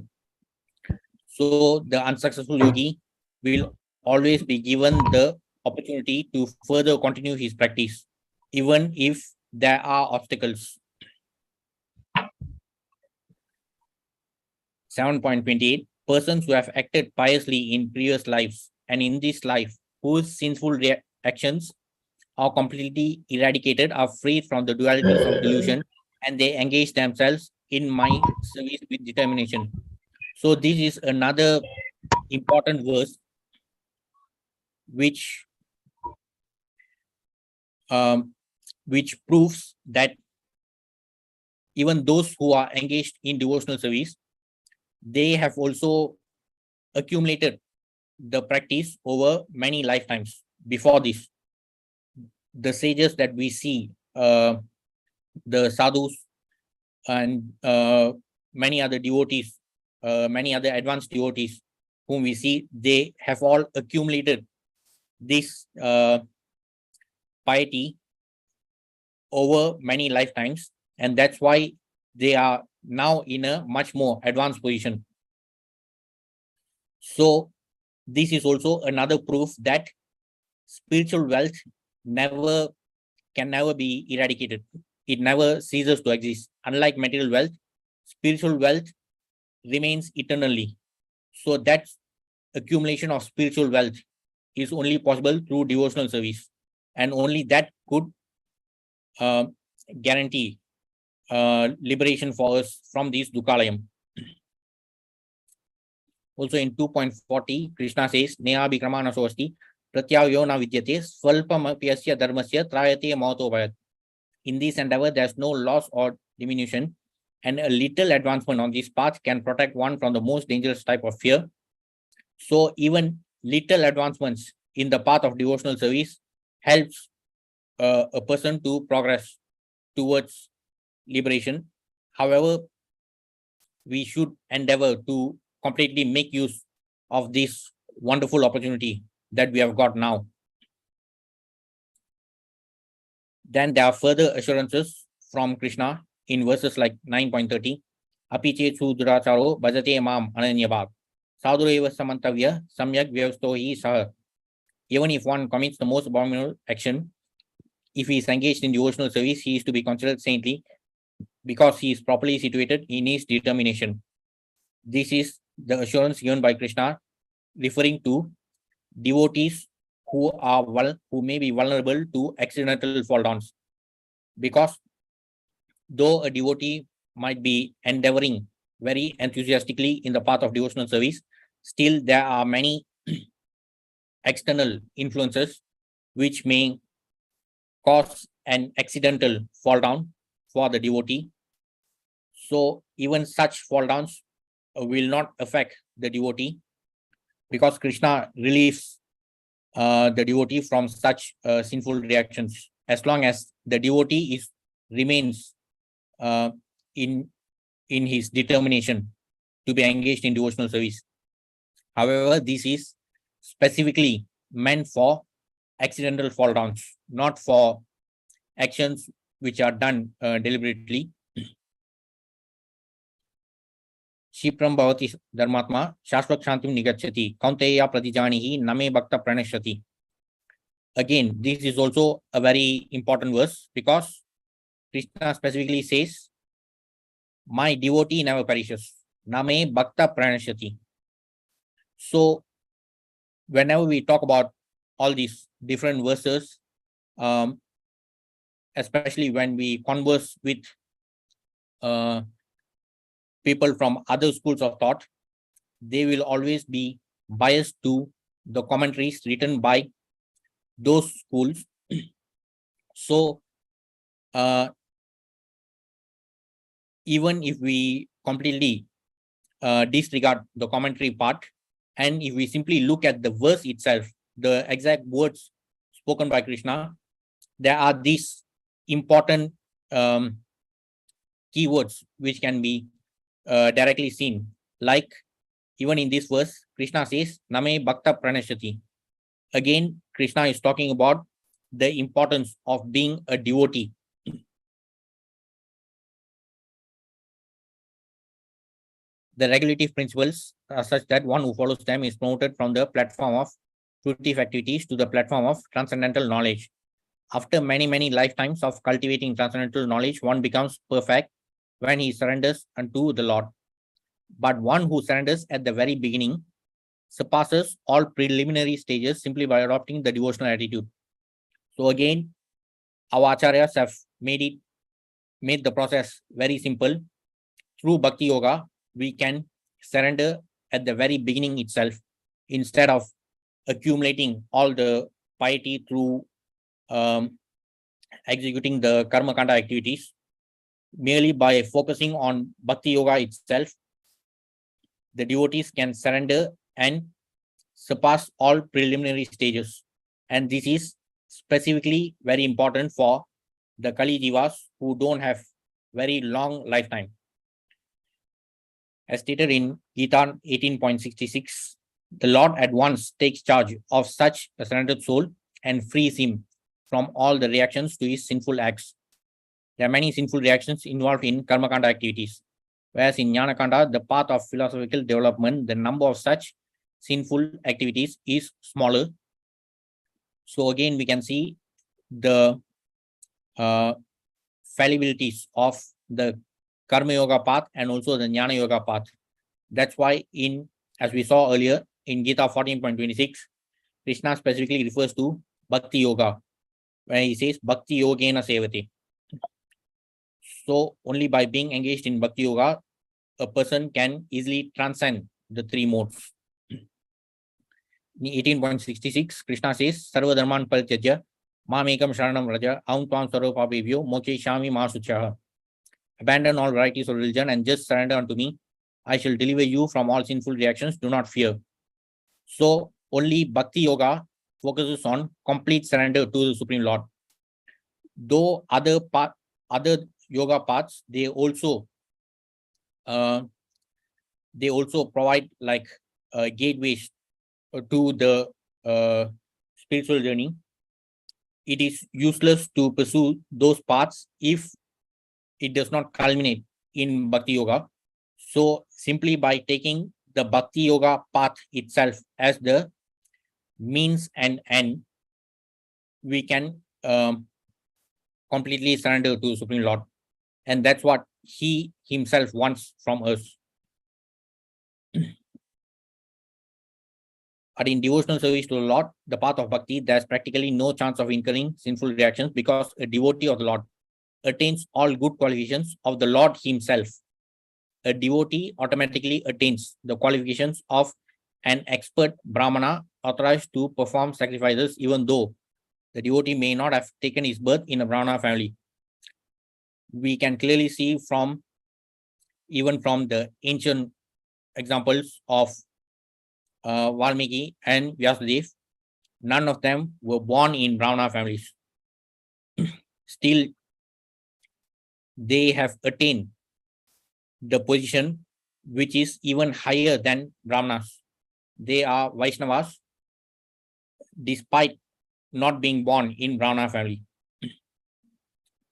Speaker 1: So the unsuccessful yogi will always be given the opportunity to further continue his practice, even if there are obstacles. 7.28. Persons who have acted piously in previous lives and in this life, whose sinful actions are completely eradicated, are freed from the dualities of delusion, and they engage themselves in my service with determination. So this is another important verse which proves that even those who are engaged in devotional service, they have also accumulated the practice over many lifetimes before this. The sages that we see, the sadhus and many other devotees, many other advanced devotees whom we see, they have all accumulated this piety over many lifetimes, and that's why they are now in a much more advanced position. So this is also another proof that spiritual wealth can never be eradicated. It never ceases to exist. Unlike material wealth, spiritual wealth remains eternally. So that accumulation of spiritual wealth is only possible through devotional service, and only that could guarantee liberation for us from this dukkhalayam. Also in 2.40, Krishna says, Neha bhikramana soasti pratyavyo na vidyate swalpamapyasya dharmasya trayate mahato bhayat. In this endeavor, there's no loss or diminution, and a little advancement on this path can protect one from the most dangerous type of fear. So even little advancements in the path of devotional service helps a person to progress towards liberation. However, we should endeavor to completely make use of this wonderful opportunity that we have got now. Then there are further assurances from Krishna in verses like 9.30. Apiche suduracharo bhajate mam ananyabhag. Sadhureva samantavya samyak vyavstohi saha. Even if one commits the most abominable action, if he is engaged in devotional service, he is to be considered saintly because he is properly situated in his determination. This is the assurance given by Krishna, referring to devotees who may be vulnerable to accidental fall downs. Because though a devotee might be endeavoring very enthusiastically in the path of devotional service, still there are many external influences which may cause an accidental fall down for the devotee. So even such fall downs will not affect the devotee, because Krishna relieves the devotee from such sinful reactions as long as the devotee remains in his determination to be engaged in devotional service. However, this is specifically meant for accidental fall downs, not for actions which are done deliberately. Shipram bhavati dharmatma shashvat shantim nigacchati kaunteya pratijanihi name bhakta pranashyati. Again, this is also a very important verse, because Krishna specifically says, my devotee never perishes. Name bhakta pranashyati. So whenever we talk about all these different verses, especially when we converse with people from other schools of thought, they will always be biased to the commentaries written by those schools. So even if we completely disregard the commentary part, and if we simply look at the verse itself, the exact words spoken by Krishna, there are these important keywords which can be directly seen. Like even in this verse, Krishna says, Name Bhakta Pranashyati. Again, Krishna is talking about the importance of being a devotee. The regulative principles are such that one who follows them is promoted from the platform of fruitive activities to the platform of transcendental knowledge. After many, many lifetimes of cultivating transcendental knowledge, one becomes perfect when he surrenders unto the Lord. But one who surrenders at the very beginning surpasses all preliminary stages simply by adopting the devotional attitude. So again, our acharyas have made the process very simple. Through Bhakti Yoga, we can surrender at the very beginning itself, instead of accumulating all the piety through executing the karma kanda activities. merely by focusing on Bhakti Yoga itself, the devotees can surrender and surpass all preliminary stages. And this is specifically very important for the Kali Jivas who don't have very long lifetime. As stated in Gita 18.66, the Lord at once takes charge of such a surrendered soul and frees him from all the reactions to his sinful acts. There are many sinful reactions involved in Karmakanda activities. Whereas in Jnanakanda, the path of philosophical development, the number of such sinful activities is smaller. So again, we can see the fallibilities of the Karma Yoga path and also the Jnana Yoga path. That's why as we saw earlier in Gita 14.26, Krishna specifically refers to Bhakti Yoga, where he says Bhakti Yogena Sevate. So only by being engaged in Bhakti Yoga, a person can easily transcend the three modes. In 18.66, Krishna says, Sarva Dharman Parityajya, Mamekam Sharanam Raja, Aum Tvam Sarva Papebhyo, Mokshayami Ma Suchaha. Abandon all varieties of religion and just surrender unto me. I shall deliver you from all sinful reactions. Do not fear. So only Bhakti Yoga focuses on complete surrender to the Supreme Lord. Though other yoga paths, they also provide like gateways to the spiritual journey. It is useless to pursue those paths if it does not culminate in Bhakti Yoga. So simply by taking the Bhakti Yoga path itself as the means and end, we can completely surrender to Supreme Lord. And that's what he himself wants from us. But in devotional service to the Lord, the path of Bhakti, there's practically no chance of incurring sinful reactions because a devotee of the Lord attains all good qualifications of the Lord himself. A devotee automatically attains the qualifications of an expert Brahmana authorized to perform sacrifices, even though the devotee may not have taken his birth in a Brahmana family. We can clearly see even from the ancient examples of Valmiki and Vyasadeva, none of them were born in Brahmana families. Still, they have attained the position which is even higher than Brahmanas. They are Vaishnavas despite not being born in Brahmana family.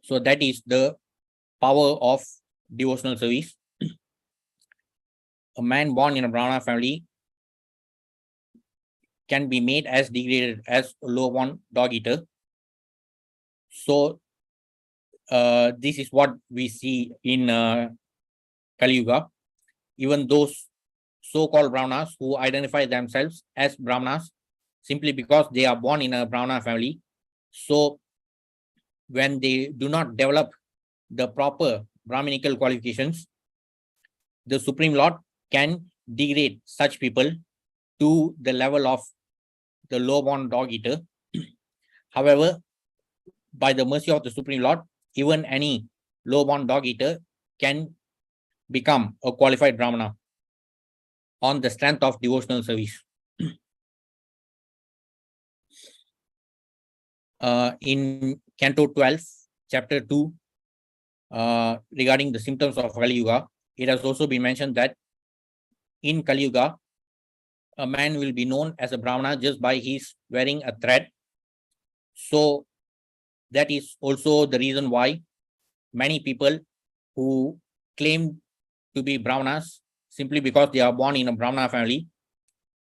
Speaker 1: So that is the power of devotional service. A man born in a Brahmana family can be made as degraded as a low-born dog eater. So this is what we see in Kali Yuga. Even those so-called Brahmanas who identify themselves as Brahmanas simply because they are born in a Brahmana family. So when they do not develop the proper Brahminical qualifications, the Supreme Lord can degrade such people to the level of the low-born dog eater. However, by the mercy of the Supreme Lord, even any low-born dog eater can become a qualified Brahmana on the strength of devotional service. In Canto 12, Chapter 2, regarding the symptoms of Kali Yuga, it has also been mentioned that in Kali Yuga, a man will be known as a Brahmana just by his wearing a thread. So that is also the reason why many people who claim to be Brahmanas simply because they are born in a Brahmana family,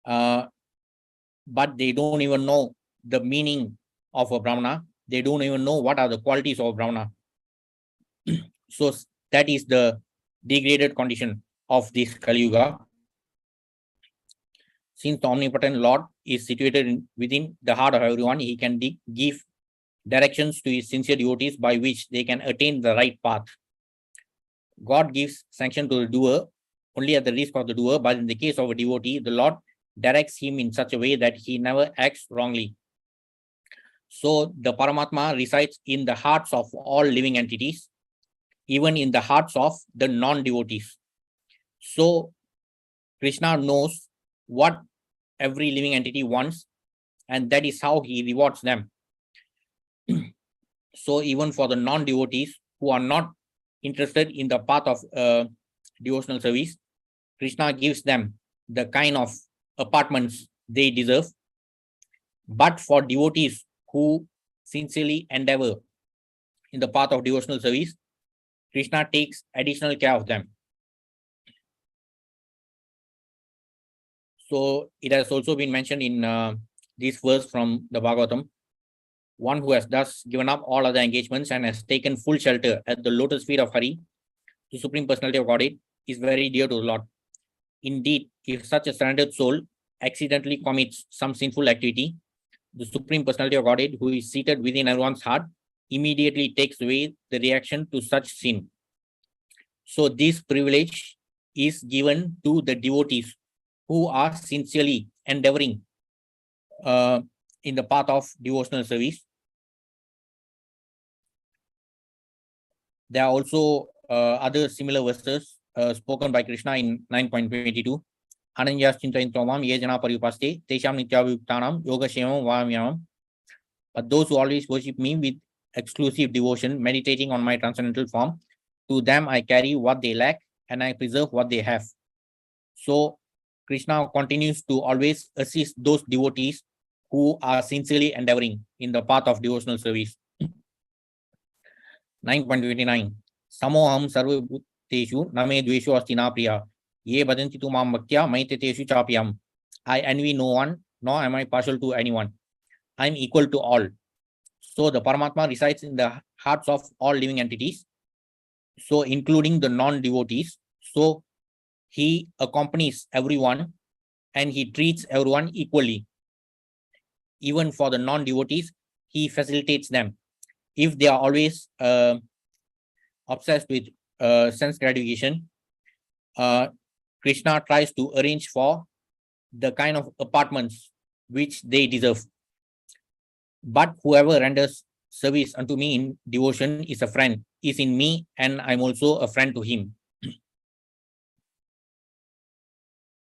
Speaker 1: but they don't even know the meaning of a Brahmana. They don't even know what are the qualities of a Brahmana. So that is the degraded condition of this Kali Yuga. Since the omnipotent Lord is situated within the heart of everyone, he can give directions to his sincere devotees by which they can attain the right path. God gives sanction to the doer only at the risk of the doer, but in the case of a devotee, the Lord directs him in such a way that he never acts wrongly. So the Paramatma resides in the hearts of all living entities. even in the hearts of the non-devotees. So Krishna knows what every living entity wants, and that is how he rewards them. So even for the non-devotees who are not interested in the path of devotional service, Krishna gives them the kind of apartments they deserve. But for devotees who sincerely endeavor in the path of devotional service, Krishna takes additional care of them. So it has also been mentioned in this verse from the Bhagavatam. One who has thus given up all other engagements and has taken full shelter at the lotus feet of Hari, the Supreme Personality of Godhead, is very dear to the Lord. Indeed, if such a surrendered soul accidentally commits some sinful activity, the Supreme Personality of Godhead, who is seated within everyone's heart, immediately takes away the reaction to such sin. So this privilege is given to the devotees who are sincerely endeavoring in the path of devotional service. There are also other similar verses spoken by Krishna in 9.22. Ananyas Chintayantramam Yejana Pariupaste Tesham Nityabhuktanam Yoga Shemam Vamyamam. But those who always worship me with exclusive devotion, meditating on my transcendental form, to them I carry what they lack and I preserve what they have. So Krishna continues to always assist those devotees who are sincerely endeavoring in the path of devotional service. 9.29. Samoham sarva bhuteshu name dvesho asti na priya ye bhajanti tu mam bhaktya maiteteshu chapyam. I envy no one, nor am I partial to anyone. I am equal to all. So the Paramatma resides in the hearts of all living entities, so including the non-devotees. So he accompanies everyone and he treats everyone equally. Even for the non-devotees, he facilitates them. If they are always obsessed with sense gratification, Krishna tries to arrange for the kind of apartments which they deserve. But whoever renders service unto me in devotion is a friend, is in me, and I'm also a friend to him.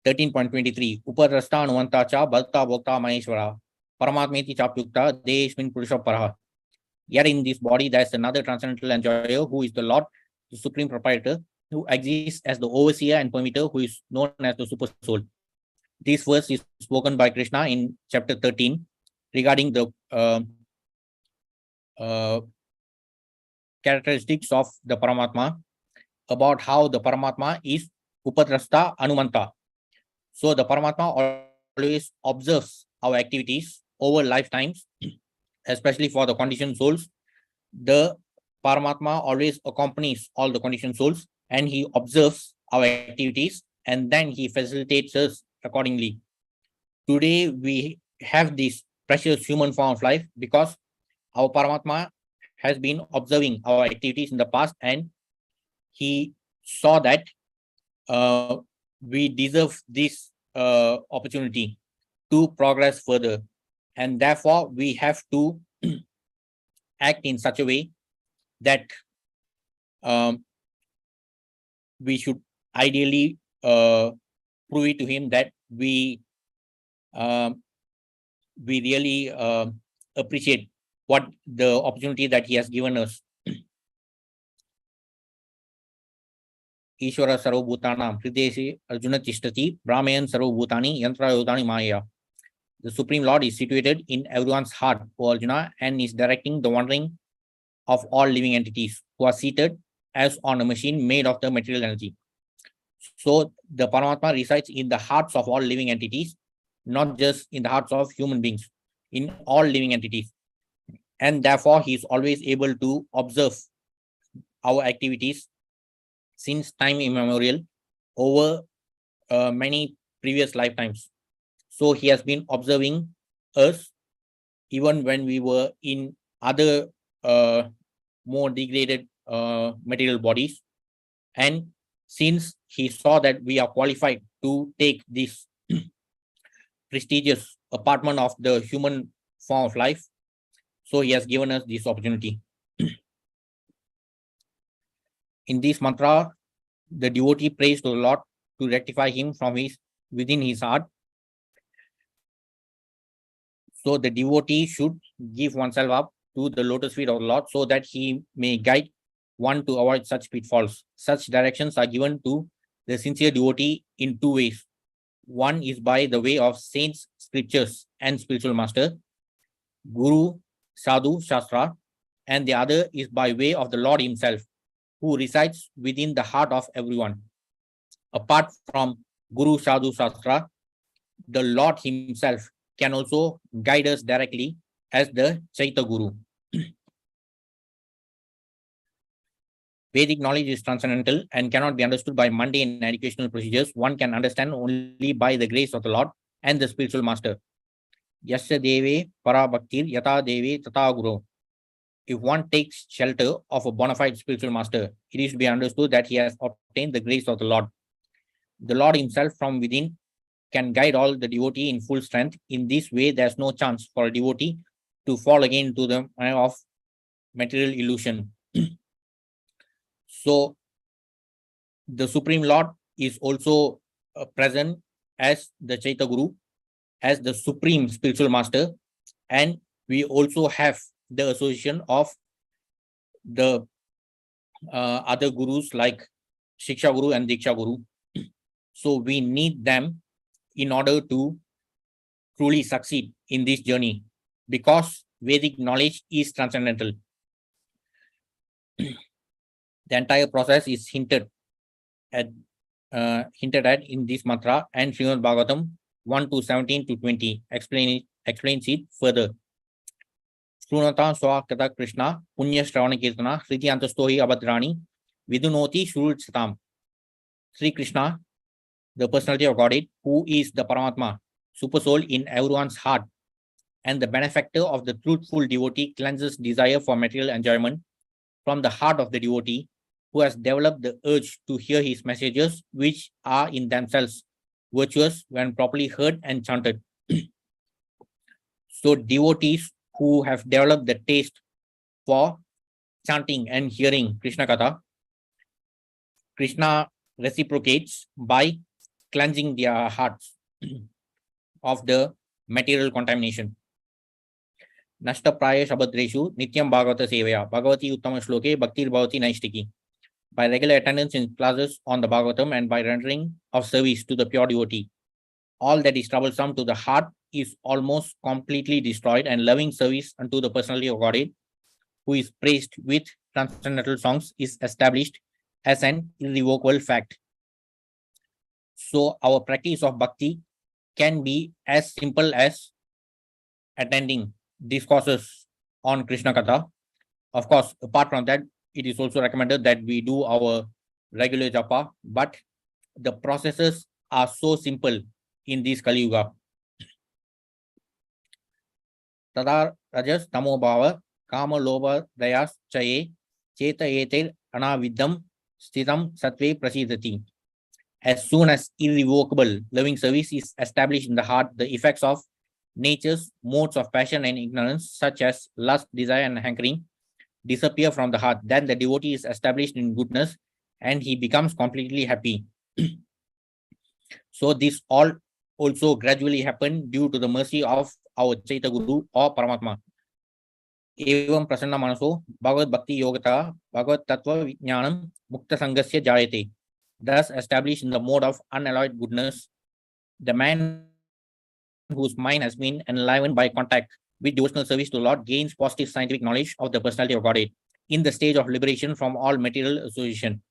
Speaker 1: 13.23. Uparasta anuvanta cha bhalta bhokta maheshwara paramatmeti chapyukta deshmin purusha paraha. Yet in this body there is another transcendental enjoyer who is the Lord, the Supreme Proprietor, who exists as the overseer and permitter, who is known as the Super Soul. This verse is spoken by Krishna in chapter 13 regarding the characteristics of the Paramatma, about how the Paramatma is Upadrasta Anumanta. So the Paramatma always observes our activities over lifetimes, especially for the conditioned souls. The Paramatma always accompanies all the conditioned souls and he observes our activities and then he facilitates us accordingly. Today we have this precious human form of life because our Paramatma has been observing our activities in the past and he saw that we deserve this opportunity to progress further, and therefore we have to act in such a way that we should ideally prove it to him that we really appreciate what the opportunity that he has given us. Ishvara sarvabhutanam hrideshe arjuna tishtati brahmayan sarvabhutani yantra yodani maya. The Supreme Lord is situated in everyone's heart, O Arjuna, and is directing the wandering of all living entities who are seated as on a machine made of the material energy. So the Paramatma resides in the hearts of all living entities, not just in the hearts of human beings, in all living entities. And therefore, he is always able to observe our activities since time immemorial over many previous lifetimes. So he has been observing us even when we were in other more degraded material bodies. And since he saw that we are qualified to take this prestigious apartment of the human form of life, so he has given us this opportunity. In this mantra, the devotee prays to the Lord to rectify him from within his heart. So the devotee should give oneself up to the lotus feet of the Lord so that he may guide one to avoid such pitfalls. Such directions are given to the sincere devotee in two ways. One is by the way of saints, scriptures, and spiritual master, Guru, Sadhu, Shastra, and the other is by way of the Lord himself, who resides within the heart of everyone. Apart from Guru, Sadhu, Shastra, the Lord himself can also guide us directly as the Chaita Guru. Vedic knowledge is transcendental and cannot be understood by mundane educational procedures. One can understand only by the grace of the Lord and the spiritual master. Yasya deve para bhaktir yata deve tata guru. If one takes shelter of a bona fide spiritual master, it is to be understood that he has obtained the grace of the Lord. The Lord himself from within can guide all the devotee in full strength. In this way, there is no chance for a devotee to fall again into the manner of material illusion. So, the Supreme Lord is also present as the Chaita Guru, as the Supreme Spiritual Master, and we also have the association of the other gurus like Shiksha Guru and Diksha Guru. So, we need them in order to truly succeed in this journey, because Vedic knowledge is transcendental. The entire process is hinted at in this mantra, and Srimad Bhagavatam 1:17-20 explains it further. Shrunata swakata Krishna punya shravana kirtana sriti antastohi abhadrani vidunoti shurutsatam. Sri Krishna, the personality of Godhead, who is the Paramatma, super soul in everyone's heart, and the benefactor of the truthful devotee, cleanses desire for material enjoyment from the heart of the devotee, who has developed the urge to hear his messages, which are in themselves virtuous when properly heard and chanted. So devotees who have developed the taste for chanting and hearing Krishna Katha, Krishna reciprocates by cleansing their hearts of the material contamination. Nashta praya shabadreshu nityam bhagavata sevaya bhagavati uttama shloke bhaktir bhavati naishtiki. By regular attendance in classes on the Bhagavatam and by rendering of service to the pure devotee, all that is troublesome to the heart is almost completely destroyed, and loving service unto the personality of Godhead, who is praised with transcendental songs, is established as an irrevocable fact. So our practice of bhakti can be as simple as attending discourses on Krishna Katha. Of course, apart from that, it is also recommended that we do our regular japa, but the processes are so simple in this Kali Yuga. Tada rajas tamo bhava kama lobha dayas chaye cheta eter anaviddam sthitam sattve prasidati. As soon as irrevocable loving service is established in the heart, the effects of nature's modes of passion and ignorance, such as lust, desire, and hankering, disappear from the heart. Then the devotee is established in goodness and he becomes completely happy. So this all also gradually happen due to the mercy of our Chaita Guru or Paramatma. Evam prasanna manaso bhagavad bhakti yogata bhagavad tattva vijnanam mukta sangasya jayate. Thus established in the mode of unalloyed goodness, the man whose mind has been enlivened by contact with devotional service to the Lord gains positive scientific knowledge of the personality of Godhead in the stage of liberation from all material association.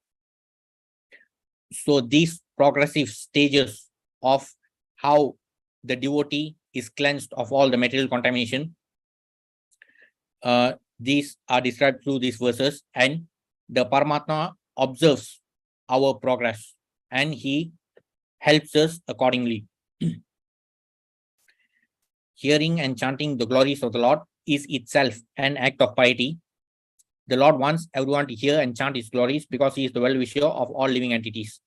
Speaker 1: So these progressive stages of how the devotee is cleansed of all the material contamination, these are described through these verses, and the Paramatma observes our progress and he helps us accordingly. Hearing and chanting the glories of the Lord is itself an act of piety. The Lord wants everyone to hear and chant his glories because he is the well-wisher of all living entities.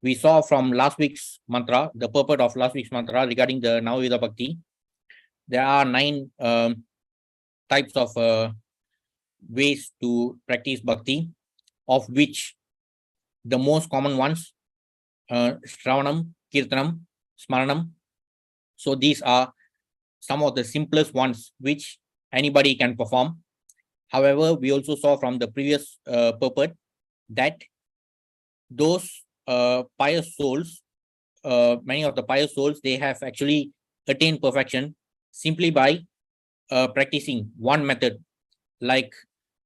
Speaker 1: We saw from last week's mantra, the purport of last week's mantra regarding the Navavida Bhakti. There are 9 types of ways to practice Bhakti. of which the most common ones, Shravanam, Kirtanam, Smaranam. So these are some of the simplest ones which anybody can perform. However, we also saw from the previous purport that those pious souls, many of the pious souls, they have actually attained perfection simply by practicing one method. Like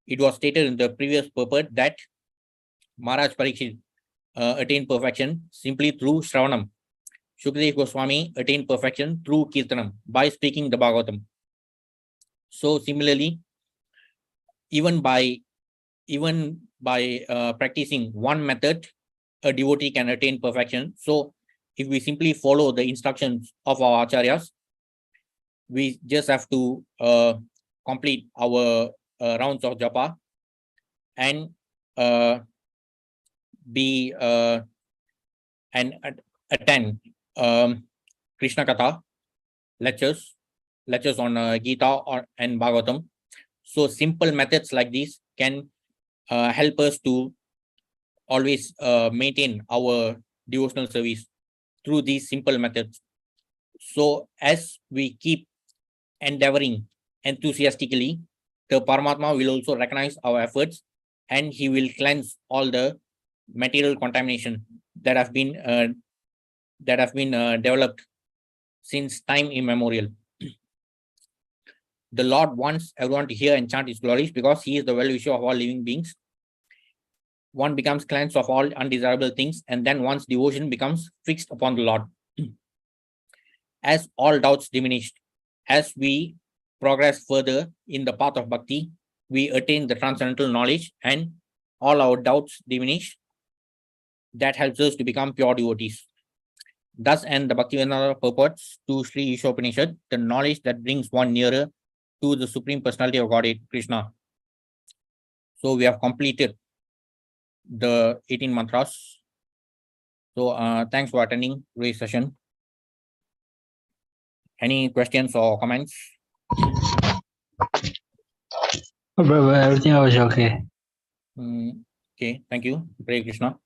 Speaker 1: it was stated in the previous purport that Maharaj Parikshit attained perfection simply through Shravanam. Shukdev Goswami attained perfection through Kirtanam by speaking the Bhagavatam. So similarly, even by practicing one method, a devotee can attain perfection. So if we simply follow the instructions of our acharyas, we just have to complete our rounds of japa and attend Krishna Katha lectures on Gita and Bhagavatam. So simple methods like these can help us to always maintain our devotional service through these simple methods. So as we keep endeavoring enthusiastically, the Paramatma will also recognize our efforts and he will cleanse all the material contamination that have been developed since time immemorial. The Lord wants everyone to hear and chant his glories because he is the well-wisher of all living beings. One becomes cleansed of all undesirable things, and then one's devotion becomes fixed upon the Lord. As all doubts diminished, as we progress further in the path of bhakti, we attain the transcendental knowledge and all our doubts diminish. That helps us to become pure devotees. Thus end the Bhaktivedanta purports to Sri Īśāvāsyam, the knowledge that brings one nearer to the Supreme Personality of Godhead, Krishna. So we have completed the 18 mantras. So thanks for attending today's session. Any questions or comments?
Speaker 4: Brother, everything was okay.
Speaker 1: Okay, thank you. Hare Krishna.